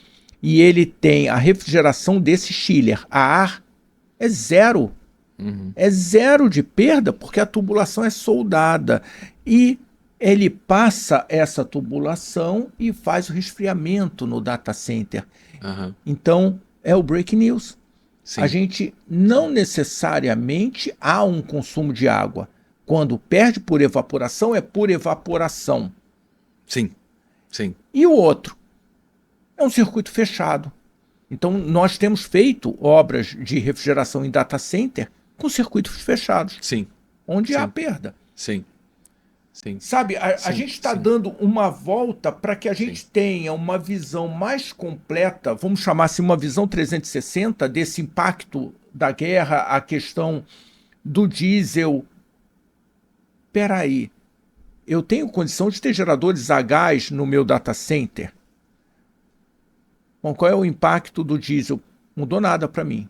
S1: e ele tem a refrigeração desse chiller, a ar, é zero. É zero de perda, porque a tubulação é soldada. E ele passa essa tubulação e faz o resfriamento no data center. Então, é o break news.
S2: Sim.
S1: A gente não necessariamente há um consumo de água. Quando perde por evaporação, é por evaporação.
S2: Sim, sim.
S1: E o outro, é um circuito fechado. Então, nós temos feito obras de refrigeração em data center com circuitos fechados,
S2: Sim,
S1: onde
S2: sim,
S1: há perda.
S2: sim, sim.
S1: Sabe, a
S2: Sim,
S1: gente está
S2: sim.
S1: dando uma volta para que a gente tenha uma visão mais completa, vamos chamar assim, uma visão 360 desse impacto da guerra, a questão do diesel. Espera aí, eu tenho condição de ter geradores a gás no meu data center? Bom, qual é o impacto do diesel? Mudou nada para mim.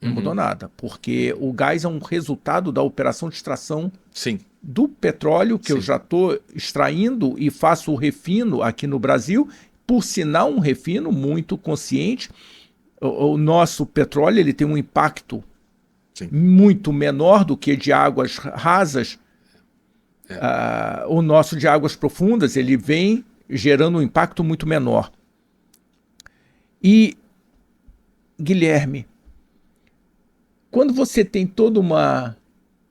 S1: Não mudou nada, porque o gás é um resultado da operação de extração
S2: Sim,
S1: do petróleo, que eu
S2: Sim.
S1: já estou extraindo e faço o refino aqui no Brasil, por sinal um refino muito consciente. O nosso petróleo ele tem um impacto
S2: sim.
S1: muito menor do que de águas rasas. O nosso de águas profundas ele vem gerando um impacto muito menor. E, Guilherme, quando você tem toda uma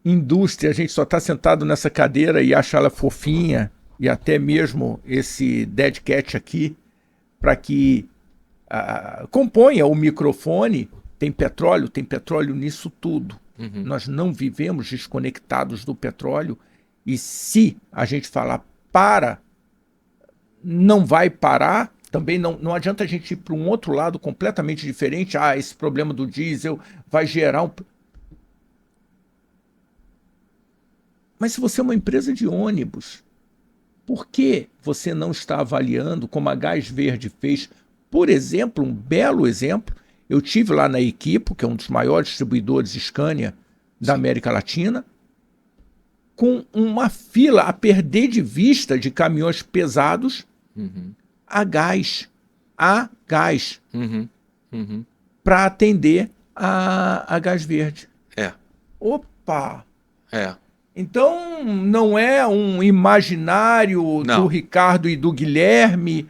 S1: indústria, a gente só está sentado nessa cadeira e acha ela fofinha, e até mesmo esse dead cat aqui, para que componha o microfone, tem petróleo nisso tudo. Nós não vivemos desconectados do petróleo, e se a gente falar para, não vai parar. Também não adianta a gente ir para um outro lado completamente diferente. Esse problema do diesel vai gerar um... Mas se você é uma empresa de ônibus, por que você não está avaliando, como a Gás Verde fez, por exemplo, um belo exemplo? Eu tive lá na Equipo, que é um dos maiores distribuidores Scania da América Latina, com uma fila a perder de vista de caminhões pesados a gás, para atender a Gás Verde. Opa! Então, não é um imaginário do Ricardo e do Guilherme.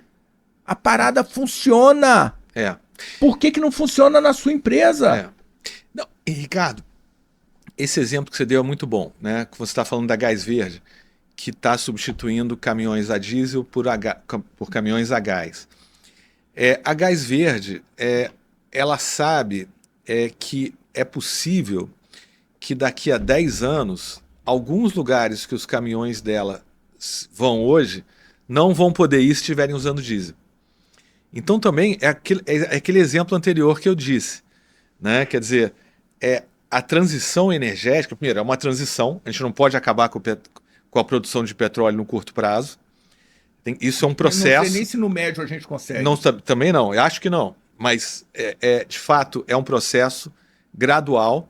S1: A parada funciona. Por que não funciona na sua empresa?
S2: Não, e Ricardo, esse exemplo que você deu é muito bom, né? Que você está falando da Gás Verde, que está substituindo caminhões a diesel por caminhões a gás. A Gás Verde, ela sabe que é possível que daqui a 10 anos, alguns lugares que os caminhões dela vão hoje, não vão poder ir se estiverem usando diesel. Então também é aquele exemplo anterior que eu disse, né? Quer dizer, a transição energética, primeiro, é uma transição, a gente não pode acabar com a produção de petróleo no curto prazo. Isso é um processo.
S1: Não sei nem se no médio a gente consegue.
S2: Também não, eu acho que não. Mas, de fato, é um processo gradual,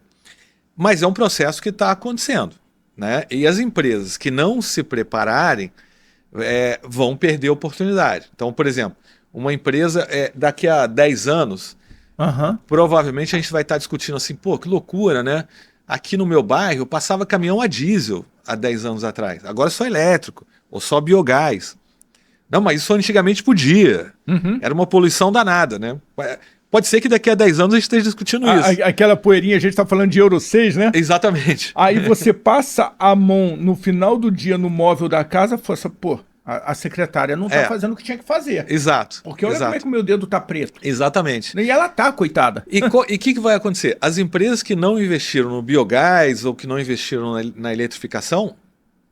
S2: mas é um processo que está acontecendo, né? E as empresas que não se prepararem vão perder a oportunidade. Então, por exemplo, uma empresa, daqui a 10 anos, provavelmente a gente vai estar discutindo assim, pô, que loucura, né? Aqui no meu bairro eu passava caminhão a diesel há 10 anos atrás. Agora é só elétrico, ou só biogás. Não, mas isso antigamente podia. Era uma poluição danada, né? Pode ser que daqui a 10 anos a gente esteja discutindo isso.
S1: Aquela poeirinha, a gente está falando de Euro 6, né?
S2: Exatamente.
S1: Aí você passa a mão no final do dia no móvel da casa e fala assim, pô, a secretária não está fazendo o que tinha que fazer.
S2: Exato.
S1: Porque olha como é que o meu dedo está preto.
S2: Exatamente.
S1: E ela tá, coitada.
S2: E o que vai acontecer? As empresas que não investiram no biogás ou que não investiram na eletrificação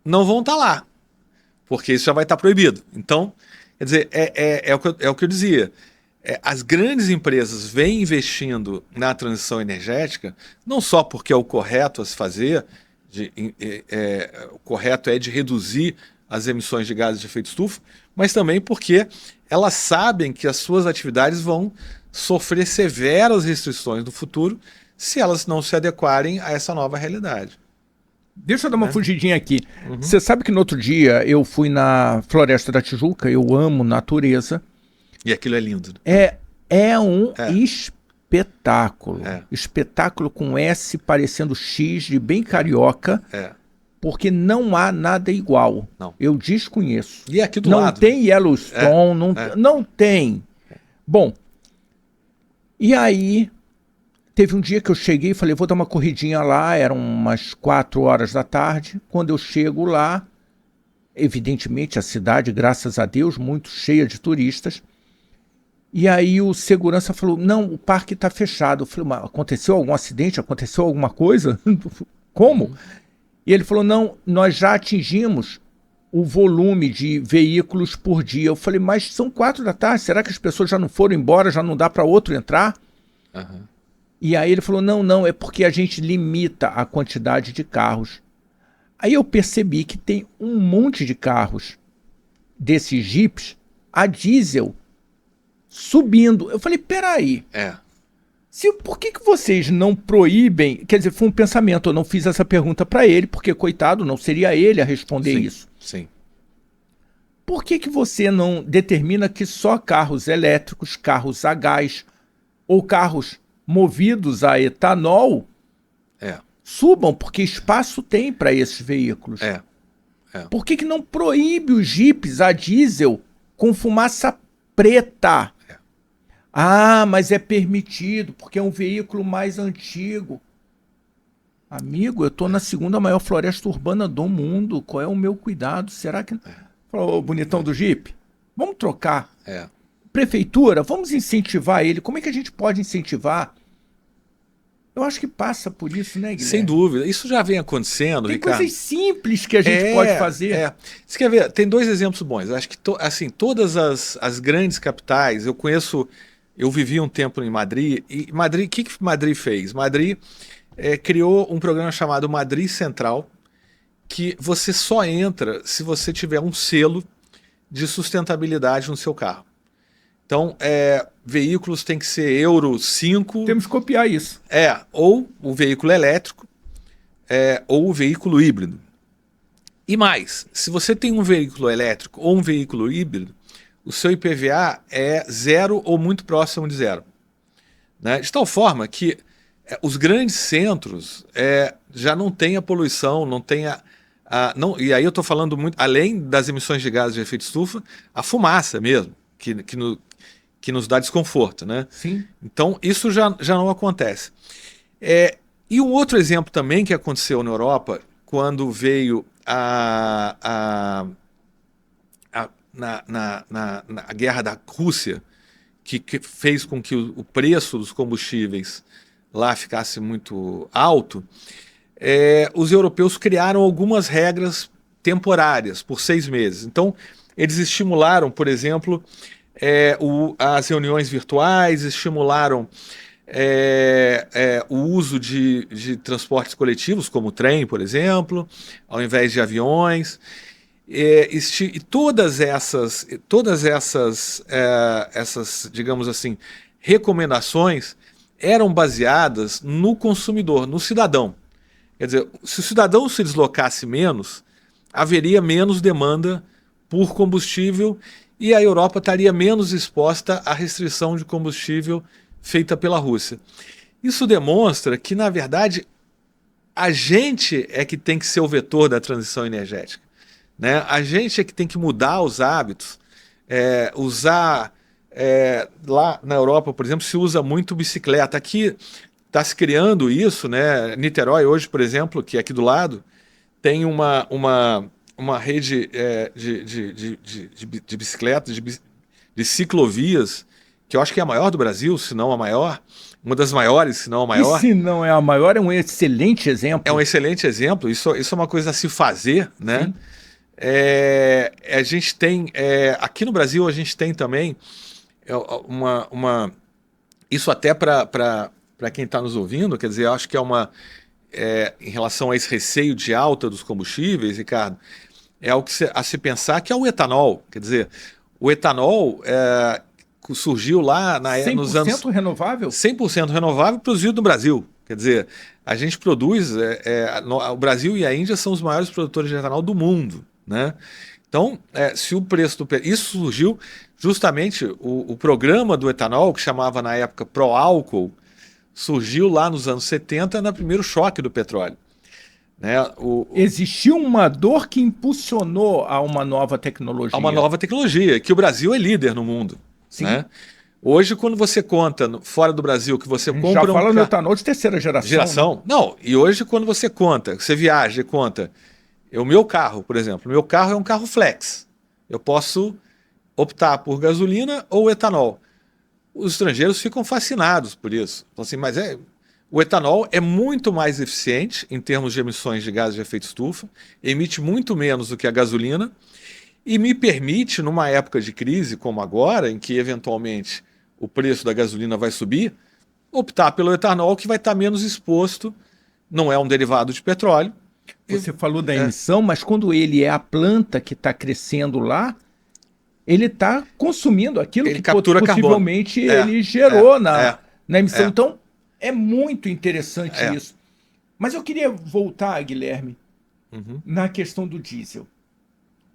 S2: não vão estar lá, porque isso já vai estar proibido. Então, quer dizer, é o que eu dizia. As grandes empresas vêm investindo na transição energética, não só porque é o correto a se fazer, o correto é de reduzir as emissões de gases de efeito estufa, mas também porque elas sabem que as suas atividades vão sofrer severas restrições no futuro se elas não se adequarem a essa nova realidade.
S1: Deixa eu dar uma fugidinha aqui. Você sabe que no outro dia eu fui na Floresta da Tijuca, eu amo natureza.
S2: E aquilo é lindo.
S1: É um espetáculo. Espetáculo com S parecendo X, de bem carioca. Porque não há nada igual.
S2: Não.
S1: Eu desconheço.
S2: E aqui do
S1: não
S2: lado.
S1: Não tem Yellowstone, não tem. Bom, e aí teve um dia que eu cheguei e falei, vou dar uma corridinha lá, eram umas 4 horas da tarde. Quando eu chego lá, evidentemente a cidade, graças a Deus, muito cheia de turistas. E aí o segurança falou, não, o parque está fechado. Eu falei, mas aconteceu algum acidente? Aconteceu alguma coisa? Como? E ele falou, não, nós já atingimos o volume de veículos por dia. Eu falei, mas são 4 da tarde, será que as pessoas já não foram embora, já não dá para outro entrar? E aí ele falou, não, é porque a gente limita a quantidade de carros. Aí eu percebi que tem um monte de carros desses jipes a diesel subindo. Eu falei, peraí, por que vocês não proíbem? Quer dizer, foi um pensamento, eu não fiz essa pergunta para ele, porque, coitado, não seria ele a responder isso.
S2: Sim.
S1: Por que você não determina que só carros elétricos, carros a gás ou carros movidos a etanol subam? Porque espaço tem para esses veículos. Por que não proíbe os jipes a diesel com fumaça preta? Ah, mas é permitido, porque é um veículo mais antigo. Amigo, eu estou na 2ª maior floresta urbana do mundo. Qual é o meu cuidado? Será que... Falou, bonitão do Jeep, vamos trocar. Prefeitura, vamos incentivar ele. Como é que a gente pode incentivar? Eu acho que passa por isso, né, Guilherme?
S2: Sem dúvida. Isso já vem acontecendo,
S1: tem
S2: Ricardo.
S1: Coisas simples que a gente pode fazer.
S2: Você quer ver? Tem 2 exemplos bons. Acho que assim, todas as grandes capitais, eu vivi um tempo em Madrid, e Madrid, o que Madrid fez? Madrid criou um programa chamado Madrid Central, que você só entra se você tiver um selo de sustentabilidade no seu carro. Então, veículos têm que ser Euro 5.
S1: Temos que copiar isso.
S2: Ou o veículo elétrico, ou o veículo híbrido. E mais, se você tem um veículo elétrico ou um veículo híbrido, o seu IPVA é 0 ou muito próximo de 0. Né? De tal forma que os grandes centros já não têm a poluição, não tem e aí eu estou falando muito, além das emissões de gases de efeito estufa, a fumaça mesmo, que nos dá desconforto. Né?
S1: Sim.
S2: Então isso já não acontece. E um outro exemplo também que aconteceu na Europa, quando veio na guerra da Rússia, que fez com que o preço dos combustíveis lá ficasse muito alto, os europeus criaram algumas regras temporárias por 6 meses. Então, eles estimularam, por exemplo, as reuniões virtuais, estimularam o uso de transportes coletivos, como o trem, por exemplo, ao invés de aviões. E todas essas, digamos assim, recomendações eram baseadas no consumidor, no cidadão. Quer dizer, se o cidadão se deslocasse menos, haveria menos demanda por combustível e a Europa estaria menos exposta à restrição de combustível feita pela Rússia. Isso demonstra que, na verdade, a gente é que tem que ser o vetor da transição energética. Né? A gente é que tem que mudar os hábitos, lá na Europa, por exemplo, se usa muito bicicleta. Aqui está se criando isso, né? Niterói hoje, por exemplo, que é aqui do lado, tem uma rede de bicicletas, de ciclovias, que eu acho que é a maior do Brasil, se não a maior, uma das maiores, se não a maior.
S1: E se não é a maior, é um excelente exemplo.
S2: É um excelente exemplo, isso é uma coisa a se fazer, né? A gente tem, aqui no Brasil a gente tem também isso até para quem está nos ouvindo, quer dizer, eu acho que em relação a esse receio de alta dos combustíveis, Ricardo, é algo a se pensar, que é o etanol. Quer dizer, o etanol surgiu lá nos anos...
S1: 100% renovável?
S2: 100% renovável, produzido no Brasil. Quer dizer, a gente produz... o Brasil e a Índia são os maiores produtores de etanol do mundo. Né? Então, se o preço do... Isso surgiu justamente... O programa do etanol, que chamava na época Proálcool, surgiu lá nos anos 70, no primeiro choque do petróleo. Né?
S1: Existiu uma dor que impulsionou a uma nova tecnologia.
S2: A uma nova tecnologia, que o Brasil é líder no mundo.
S1: Sim.
S2: Né? Hoje, quando você conta fora do Brasil que você compra...
S1: Já fala no etanol de terceira geração.
S2: Né? Não, e hoje quando você conta, você viaja e conta... O meu carro, por exemplo, meu carro é um carro flex. Eu posso optar por gasolina ou etanol. os estrangeiros ficam fascinados por isso. Então, assim, mas o etanol é muito mais eficiente em termos de emissões de gases de efeito estufa, emite muito menos do que a gasolina e me permite, numa época de crise como agora, em que eventualmente o preço da gasolina vai subir, optar pelo etanol, que vai estar menos exposto, não é um derivado de petróleo.
S1: Você falou da emissão, mas quando ele é a planta que está crescendo lá, ele está consumindo aquilo
S2: Ele
S1: que
S2: captura
S1: possivelmente
S2: carbono.
S1: ele gerou na emissão.
S2: É.
S1: Então, é muito interessante isso. Mas eu queria voltar, Guilherme, na questão do diesel.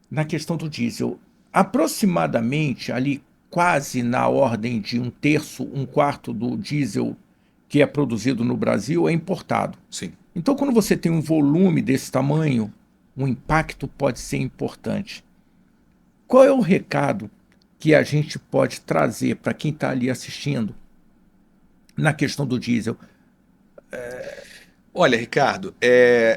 S1: Na questão do diesel. Aproximadamente, ali quase na ordem de 1/3, 1/4 do diesel que é produzido no Brasil é importado.
S2: Sim.
S1: Então, quando você tem um volume desse tamanho, o impacto pode ser importante. Qual é o recado que a gente pode trazer para quem está ali assistindo na questão do diesel?
S2: Olha, Ricardo,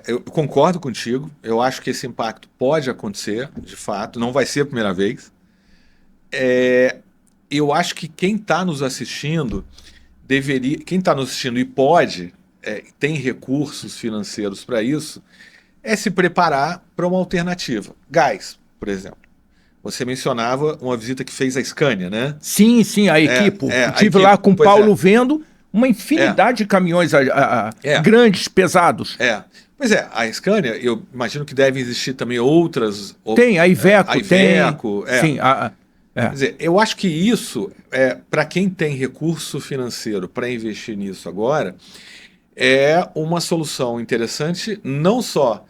S2: eu concordo contigo. Eu acho que esse impacto pode acontecer, de fato. Não vai ser a primeira vez. Eu acho que quem está nos assistindo deveria... Quem está nos assistindo e pode, tem recursos financeiros para isso, é se preparar para uma alternativa. Gás, por exemplo. Você mencionava uma visita que fez a Scania, né?
S1: Sim, a equipe. Eu estive lá com o Paulo vendo uma infinidade de caminhões grandes, pesados.
S2: Pois é, a Scania, eu imagino que devem existir também outras...
S1: Tem, a Iveco,
S2: tem.
S1: Sim,
S2: Quer dizer, eu acho que isso, para quem tem recurso financeiro para investir nisso agora, é uma solução interessante, não só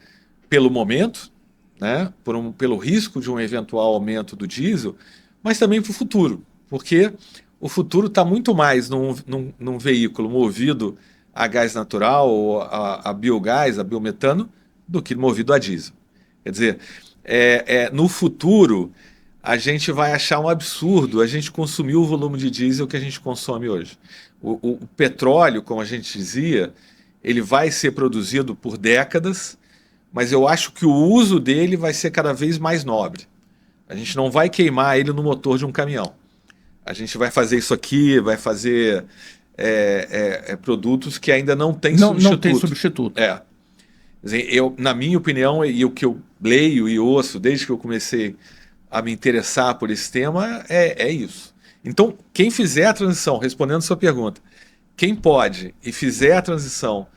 S2: pelo momento, né, pelo risco de um eventual aumento do diesel, mas também para o futuro, porque o futuro está muito mais num veículo movido a gás natural, ou a biogás, a biometano, do que movido a diesel. Quer dizer, no futuro, a gente vai achar um absurdo a gente consumir o volume de diesel que a gente consome hoje. O petróleo, como a gente dizia, ele vai ser produzido por décadas, mas eu acho que o uso dele vai ser cada vez mais nobre. A gente não vai queimar ele no motor de um caminhão. A gente vai fazer isso aqui, vai fazer produtos que ainda não tem substituto.
S1: Não tem substituto.
S2: Na minha opinião, e o que eu leio e ouço desde que eu comecei a me interessar por esse tema, é isso. Então, quem fizer a transição, respondendo a sua pergunta, quem pode e fizer a transição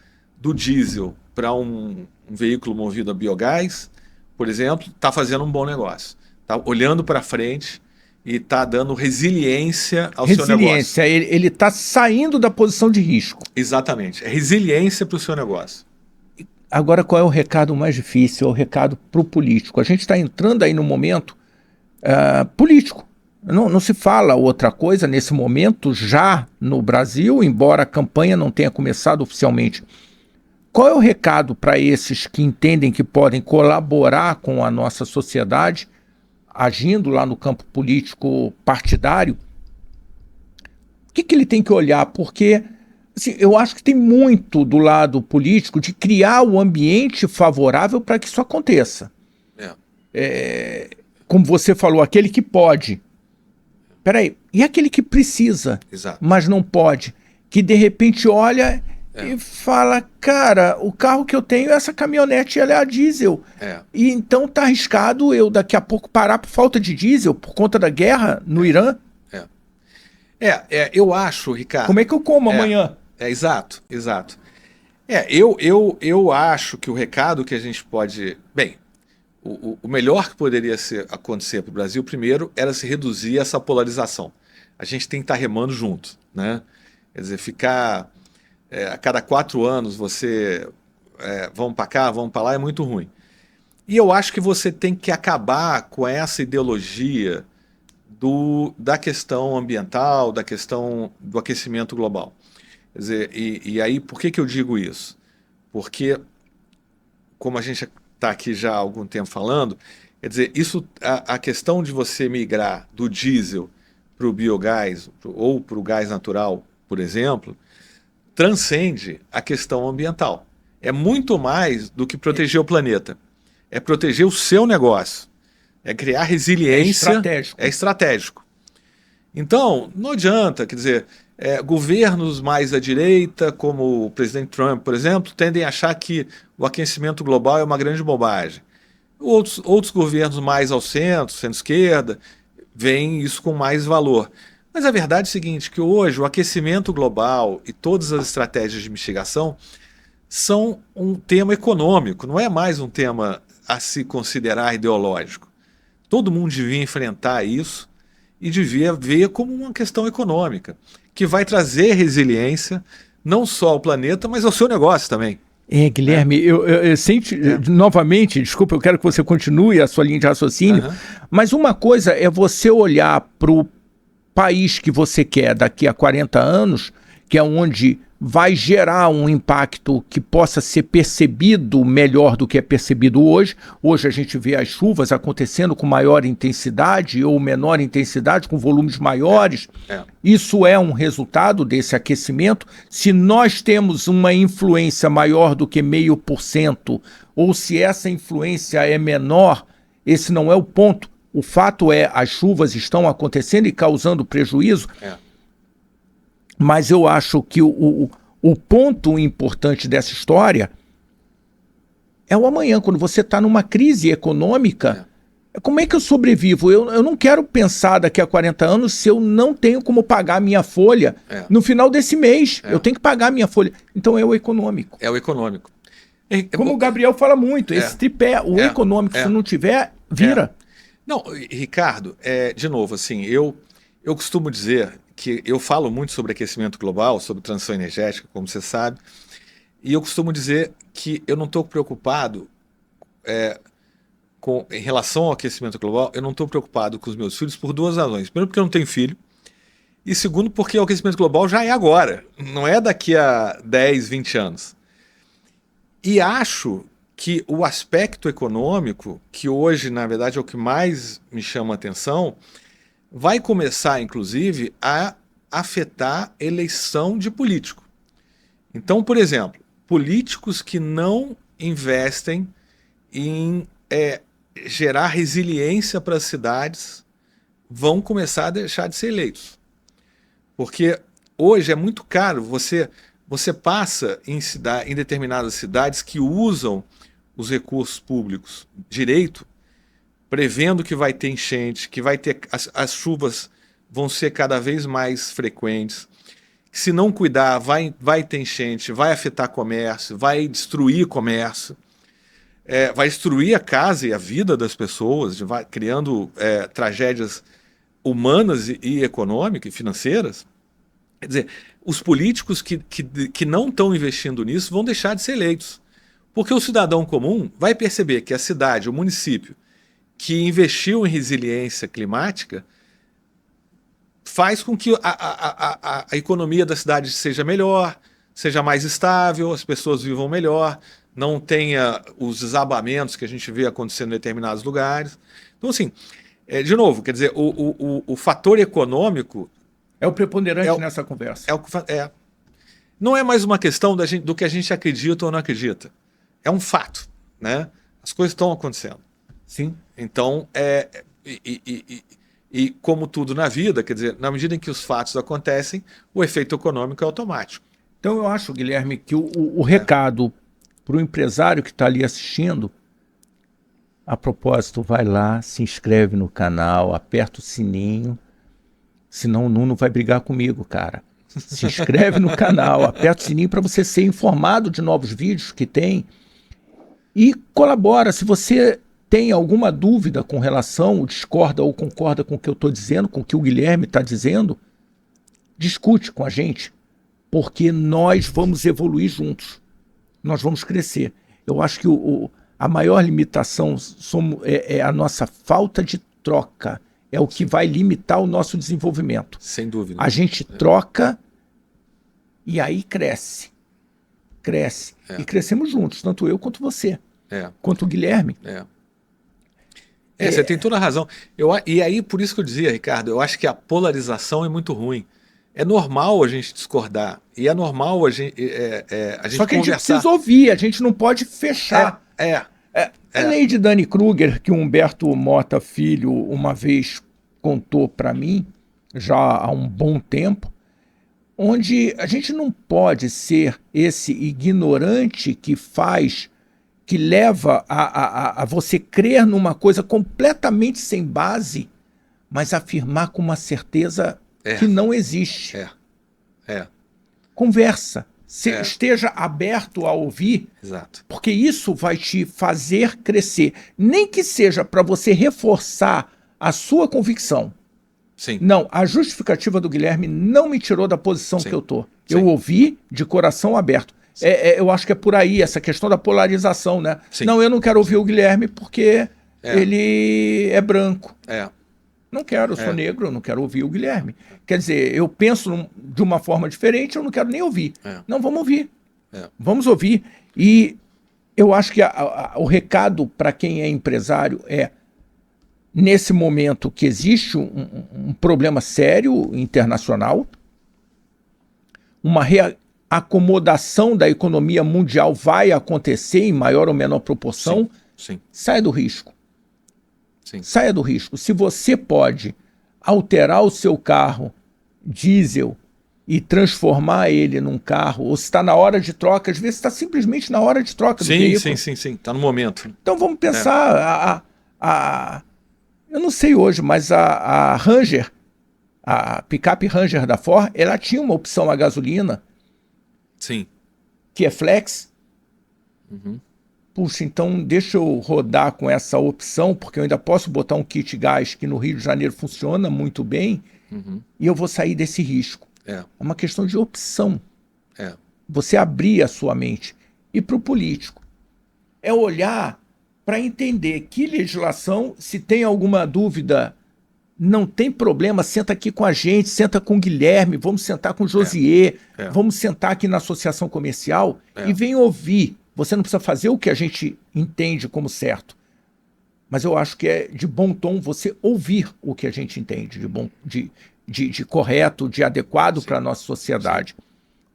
S2: do diesel para um veículo movido a biogás, por exemplo, está fazendo um bom negócio. Está olhando para frente e está dando resiliência ao seu negócio.
S1: Resiliência, ele está saindo da posição de risco.
S2: Exatamente, é resiliência para o seu negócio.
S1: Agora, qual é o recado mais difícil? É o recado para o político. A gente está entrando aí no momento político. Não se fala outra coisa nesse momento já no Brasil, embora a campanha não tenha começado oficialmente. Qual é o recado para esses que entendem que podem colaborar com a nossa sociedade, agindo lá no campo político partidário? O que ele tem que olhar? Porque assim, eu acho que tem muito do lado político de criar o ambiente favorável para que isso aconteça. Como você falou, aquele que pode. Peraí, e aquele que precisa, mas não pode? Que de repente olha e fala, cara, o carro que eu tenho, essa caminhonete, ela é a diesel. E então tá arriscado eu daqui a pouco parar por falta de diesel, por conta da guerra no Irã.
S2: Eu acho, Ricardo...
S1: Como é que eu como amanhã?
S2: Exato. Eu acho que o recado que a gente pode... Bem, o melhor que poderia acontecer para o Brasil, primeiro, era se reduzir essa polarização. A gente tem que estar remando junto, né? Quer dizer, ficar... a cada 4 anos você... vamos para cá, vamos para lá, é muito ruim. E eu acho que você tem que acabar com essa ideologia da questão ambiental, da questão do aquecimento global. Quer dizer, e aí, por que eu digo isso? Porque, como a gente está aqui já há algum tempo falando, quer dizer, a questão de você migrar do diesel para o biogás ou para o gás natural, por exemplo, transcende a questão ambiental. É muito mais do que proteger o planeta. É proteger o seu negócio. É criar resiliência.
S1: É estratégico.
S2: É estratégico. Então, não adianta, quer dizer, governos mais à direita, como o presidente Trump, por exemplo, tendem a achar que o aquecimento global é uma grande bobagem. Outros governos mais ao centro-esquerda, veem isso com mais valor. Mas a verdade é o seguinte, que hoje o aquecimento global e todas as estratégias de mitigação são um tema econômico, não é mais um tema a se considerar ideológico. Todo mundo devia enfrentar isso e devia ver como uma questão econômica, que vai trazer resiliência não só ao planeta, mas ao seu negócio também.
S1: Guilherme, eu sempre, novamente, desculpa, eu quero que você continue a sua linha de raciocínio, mas uma coisa é você olhar para o país que você quer daqui a 40 anos, que é onde vai gerar um impacto que possa ser percebido melhor do que é percebido hoje. Hoje a gente vê as chuvas acontecendo com maior intensidade ou menor intensidade, com volumes maiores. Isso é um resultado desse aquecimento. Se nós temos uma influência maior do que 0,5%, ou se essa influência é menor, esse não é o ponto. O fato é, as chuvas estão acontecendo e causando prejuízo. Mas eu acho que o ponto importante dessa história é o amanhã, quando você está numa crise econômica. Como é que eu sobrevivo? Eu não quero pensar daqui a 40 anos se eu não tenho como pagar a minha folha no final desse mês. Eu tenho que pagar a minha folha. Então é o econômico.
S2: É o econômico.
S1: Como o Gabriel fala muito, esse tripé, o econômico, se não tiver, vira.
S2: Não, Ricardo, de novo, assim, eu costumo dizer que eu falo muito sobre aquecimento global, sobre transição energética, como você sabe, e eu costumo dizer que eu não estou preocupado em relação ao aquecimento global, eu não estou preocupado com os meus filhos por duas razões. Primeiro, porque eu não tenho filho, e segundo, porque o aquecimento global já é agora, não é daqui a 10, 20 anos. E acho que o aspecto econômico, que hoje, na verdade, é o que mais me chama a atenção, vai começar, inclusive, a afetar eleição de político. Então, por exemplo, políticos que não investem em gerar resiliência para as cidades vão começar a deixar de ser eleitos. Porque hoje é muito caro, você passa em determinadas cidades que usam os recursos públicos direito, prevendo que vai ter enchente, que vai ter as chuvas vão ser cada vez mais frequentes, que se não cuidar vai ter enchente, vai afetar comércio, vai destruir comércio, vai destruir a casa e a vida das pessoas, criando tragédias humanas e econômicas e financeiras. Quer dizer, os políticos que não estão investindo nisso vão deixar de ser eleitos, porque o cidadão comum vai perceber que a cidade, o município, que investiu em resiliência climática, faz com que a economia da cidade seja melhor, seja mais estável, as pessoas vivam melhor, não tenha os desabamentos que a gente vê acontecendo em determinados lugares. Então, assim, de novo, quer dizer, o fator econômico
S1: é o preponderante nessa conversa.
S2: Não é mais uma questão do que a gente acredita ou não acredita. É um fato, né? As coisas estão acontecendo.
S1: Sim.
S2: Então, e como tudo na vida, quer dizer, na medida em que os fatos acontecem, o efeito econômico é automático.
S1: Então eu acho, Guilherme, que o recado para o empresário que está ali assistindo, a propósito, vai lá, se inscreve no canal, aperta o sininho, senão o Nuno vai brigar comigo, cara. Se inscreve no canal, aperta o sininho para você ser informado de novos vídeos que tem e colabora. Se você tem alguma dúvida com relação, discorda ou concorda com o que eu estou dizendo, com o que o Guilherme está dizendo, discute com a gente, porque nós vamos evoluir juntos, nós vamos crescer. Eu acho que a maior limitação é a nossa falta de troca, é o que vai limitar o nosso desenvolvimento.
S2: Sem dúvida.
S1: A gente troca e aí cresce. E crescemos juntos, tanto eu quanto você, quanto o Guilherme.
S2: Você tem toda a razão. E aí, por isso que eu dizia, Ricardo, eu acho que a polarização é muito ruim. É normal a gente discordar. E é normal a gente
S1: Só que
S2: conversar.
S1: A gente precisa ouvir, a gente não pode fechar. A lei de Dunning-Kruger, que o Humberto Mota Filho uma vez contou para mim, já há um bom tempo, onde a gente não pode ser esse ignorante que leva a você crer numa coisa completamente sem base, mas afirmar com uma certeza que não existe. Conversa. Esteja aberto a ouvir,
S2: Exato.
S1: porque isso vai te fazer crescer. Nem que seja para você reforçar a sua convicção.
S2: Sim.
S1: Não, a justificativa do Guilherme não me tirou da posição que eu estou. Eu ouvi de coração aberto. Eu acho que é por aí, essa questão da polarização, né?
S2: Sim.
S1: Não, eu não quero ouvir o Guilherme porque ele é branco. Não quero, eu sou negro, eu não quero ouvir o Guilherme. Quer dizer, eu penso de uma forma diferente, eu não quero nem ouvir. Não, vamos ouvir. Vamos ouvir. E eu acho que o recado para quem é empresário é, nesse momento que existe um problema sério internacional, uma reacomodação da economia mundial vai acontecer em maior ou menor proporção, saia do risco. Saia do risco. Se você pode alterar o seu carro diesel e transformar ele num carro, ou se está na hora de troca, às vezes está simplesmente na hora de troca do veículo.
S2: Sim, está no momento.
S1: Então vamos pensar, eu não sei hoje, mas a Ranger, a picape Ranger da Ford, ela tinha uma opção a gasolina, que é flex. Puxa, então deixa eu rodar com essa opção, porque eu ainda posso botar um kit gás que no Rio de Janeiro funciona muito bem, e eu vou sair desse risco. É uma questão de opção. Você abrir a sua mente. E para o político, é olhar para entender que legislação, se tem alguma dúvida, não tem problema, senta aqui com a gente, senta com o Guilherme, vamos sentar com o Josier, vamos sentar aqui na associação comercial e vem ouvir. Você não precisa fazer o que a gente entende como certo, mas eu acho que é de bom tom você ouvir o que a gente entende de correto, de adequado para a nossa sociedade.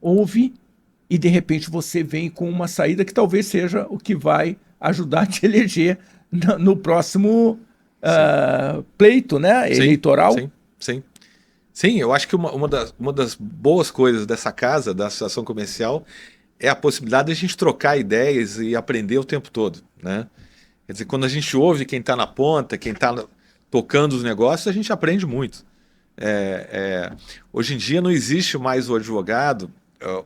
S1: Ouve e, de repente, você vem com uma saída que talvez seja o que vai ajudar a te eleger no próximo pleito, né, eleitoral.
S2: Sim, eu acho que uma das boas coisas dessa casa, da Associação Comercial, é a possibilidade de a gente trocar ideias e aprender o tempo todo, né? Quer dizer, quando a gente ouve quem está na ponta, quem está tocando os negócios, a gente aprende muito. Hoje em dia não existe mais o advogado,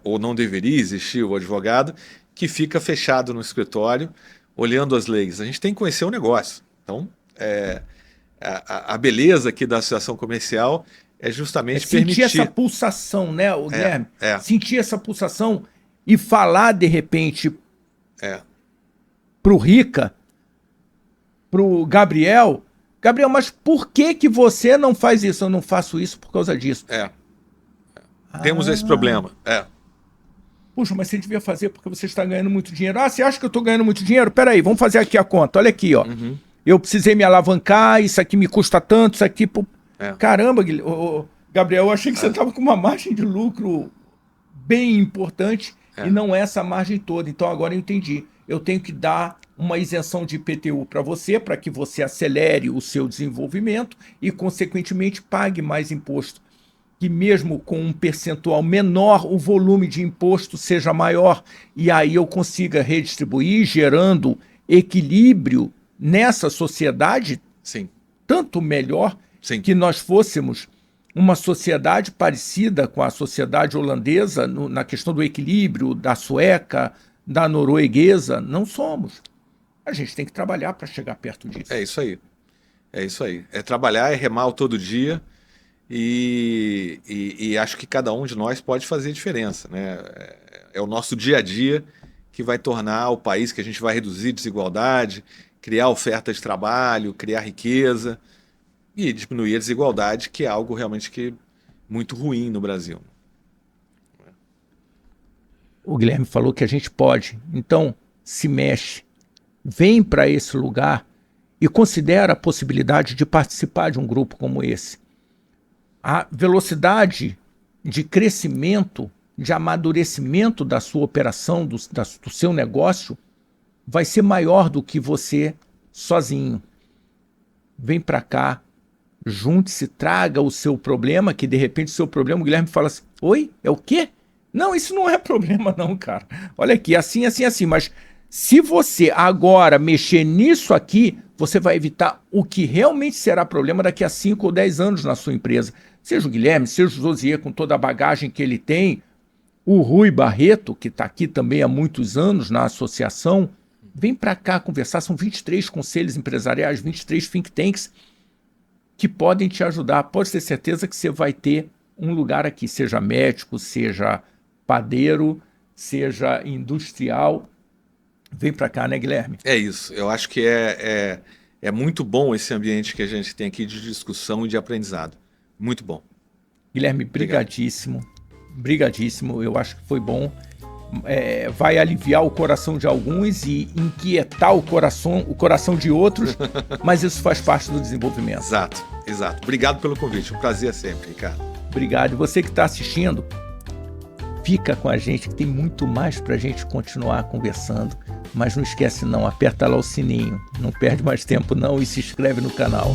S2: ou não deveria existir o advogado, que fica fechado no escritório olhando as leis. A gente tem que conhecer o negócio. Então, a beleza aqui da Associação Comercial é justamente permitir...
S1: Sentir essa pulsação, né, Guilherme? Sentir essa pulsação e falar, de repente, pro Rica, pro Gabriel, mas por que você não faz isso? Eu não faço isso por causa disso.
S2: Temos esse problema.
S1: Puxa, mas você devia fazer porque você está ganhando muito dinheiro. Você acha que eu estou ganhando muito dinheiro? Peraí, vamos fazer aqui a conta. Olha aqui, ó. Eu precisei me alavancar, isso aqui me custa tanto, isso aqui... Caramba, Gabriel, eu achei que você estava com uma margem de lucro bem importante e não essa margem toda. Então agora eu entendi. Eu tenho que dar uma isenção de IPTU para você que você acelere o seu desenvolvimento e, consequentemente, pague mais imposto. Que mesmo com um percentual menor, o volume de imposto seja maior e aí eu consiga redistribuir, gerando equilíbrio nessa sociedade, tanto melhor que nós fôssemos uma sociedade parecida com a sociedade holandesa na questão do equilíbrio, da sueca, da norueguesa. Não somos. A gente tem que trabalhar para chegar perto disso.
S2: É isso aí. É trabalhar, é remar todo dia e acho que cada um de nós pode fazer diferença, né? É o nosso dia a dia que vai tornar o país que a gente vai reduzir desigualdade, criar oferta de trabalho, criar riqueza e diminuir a desigualdade, que é algo realmente muito ruim no Brasil.
S1: O Guilherme falou que a gente pode, então se mexe, vem para esse lugar e considera a possibilidade de participar de um grupo como esse. A velocidade de crescimento, de amadurecimento da sua operação, do seu negócio, vai ser maior do que você sozinho. Vem para cá, junte-se, traga o seu problema, que de repente o seu problema, o Guilherme fala assim, oi, é o quê? Não, isso não é problema não, cara. Olha aqui, assim, mas se você agora mexer nisso aqui, você vai evitar o que realmente será problema daqui a 5 ou 10 anos na sua empresa. Seja o Guilherme, seja o Josier, com toda a bagagem que ele tem, o Rui Barreto, que está aqui também há muitos anos na associação, vem para cá conversar, são 23 conselhos empresariais, 23 think tanks que podem te ajudar. Pode ter certeza que você vai ter um lugar aqui, seja médico, seja padeiro, seja industrial. Vem para cá, né, Guilherme?
S2: É isso. Eu acho que é muito bom esse ambiente que a gente tem aqui de discussão e de aprendizado. Muito bom.
S1: Guilherme, brigadíssimo. Brigadíssimo. Eu acho que foi bom. Vai aliviar o coração de alguns e inquietar o coração de outros, mas isso faz parte do desenvolvimento.
S2: Exato. Obrigado pelo convite. Um prazer sempre, Ricardo.
S1: Obrigado. E você que está assistindo, fica com a gente que tem muito mais para a gente continuar conversando. Mas não esquece não, aperta lá o sininho, não perde mais tempo não e se inscreve no canal.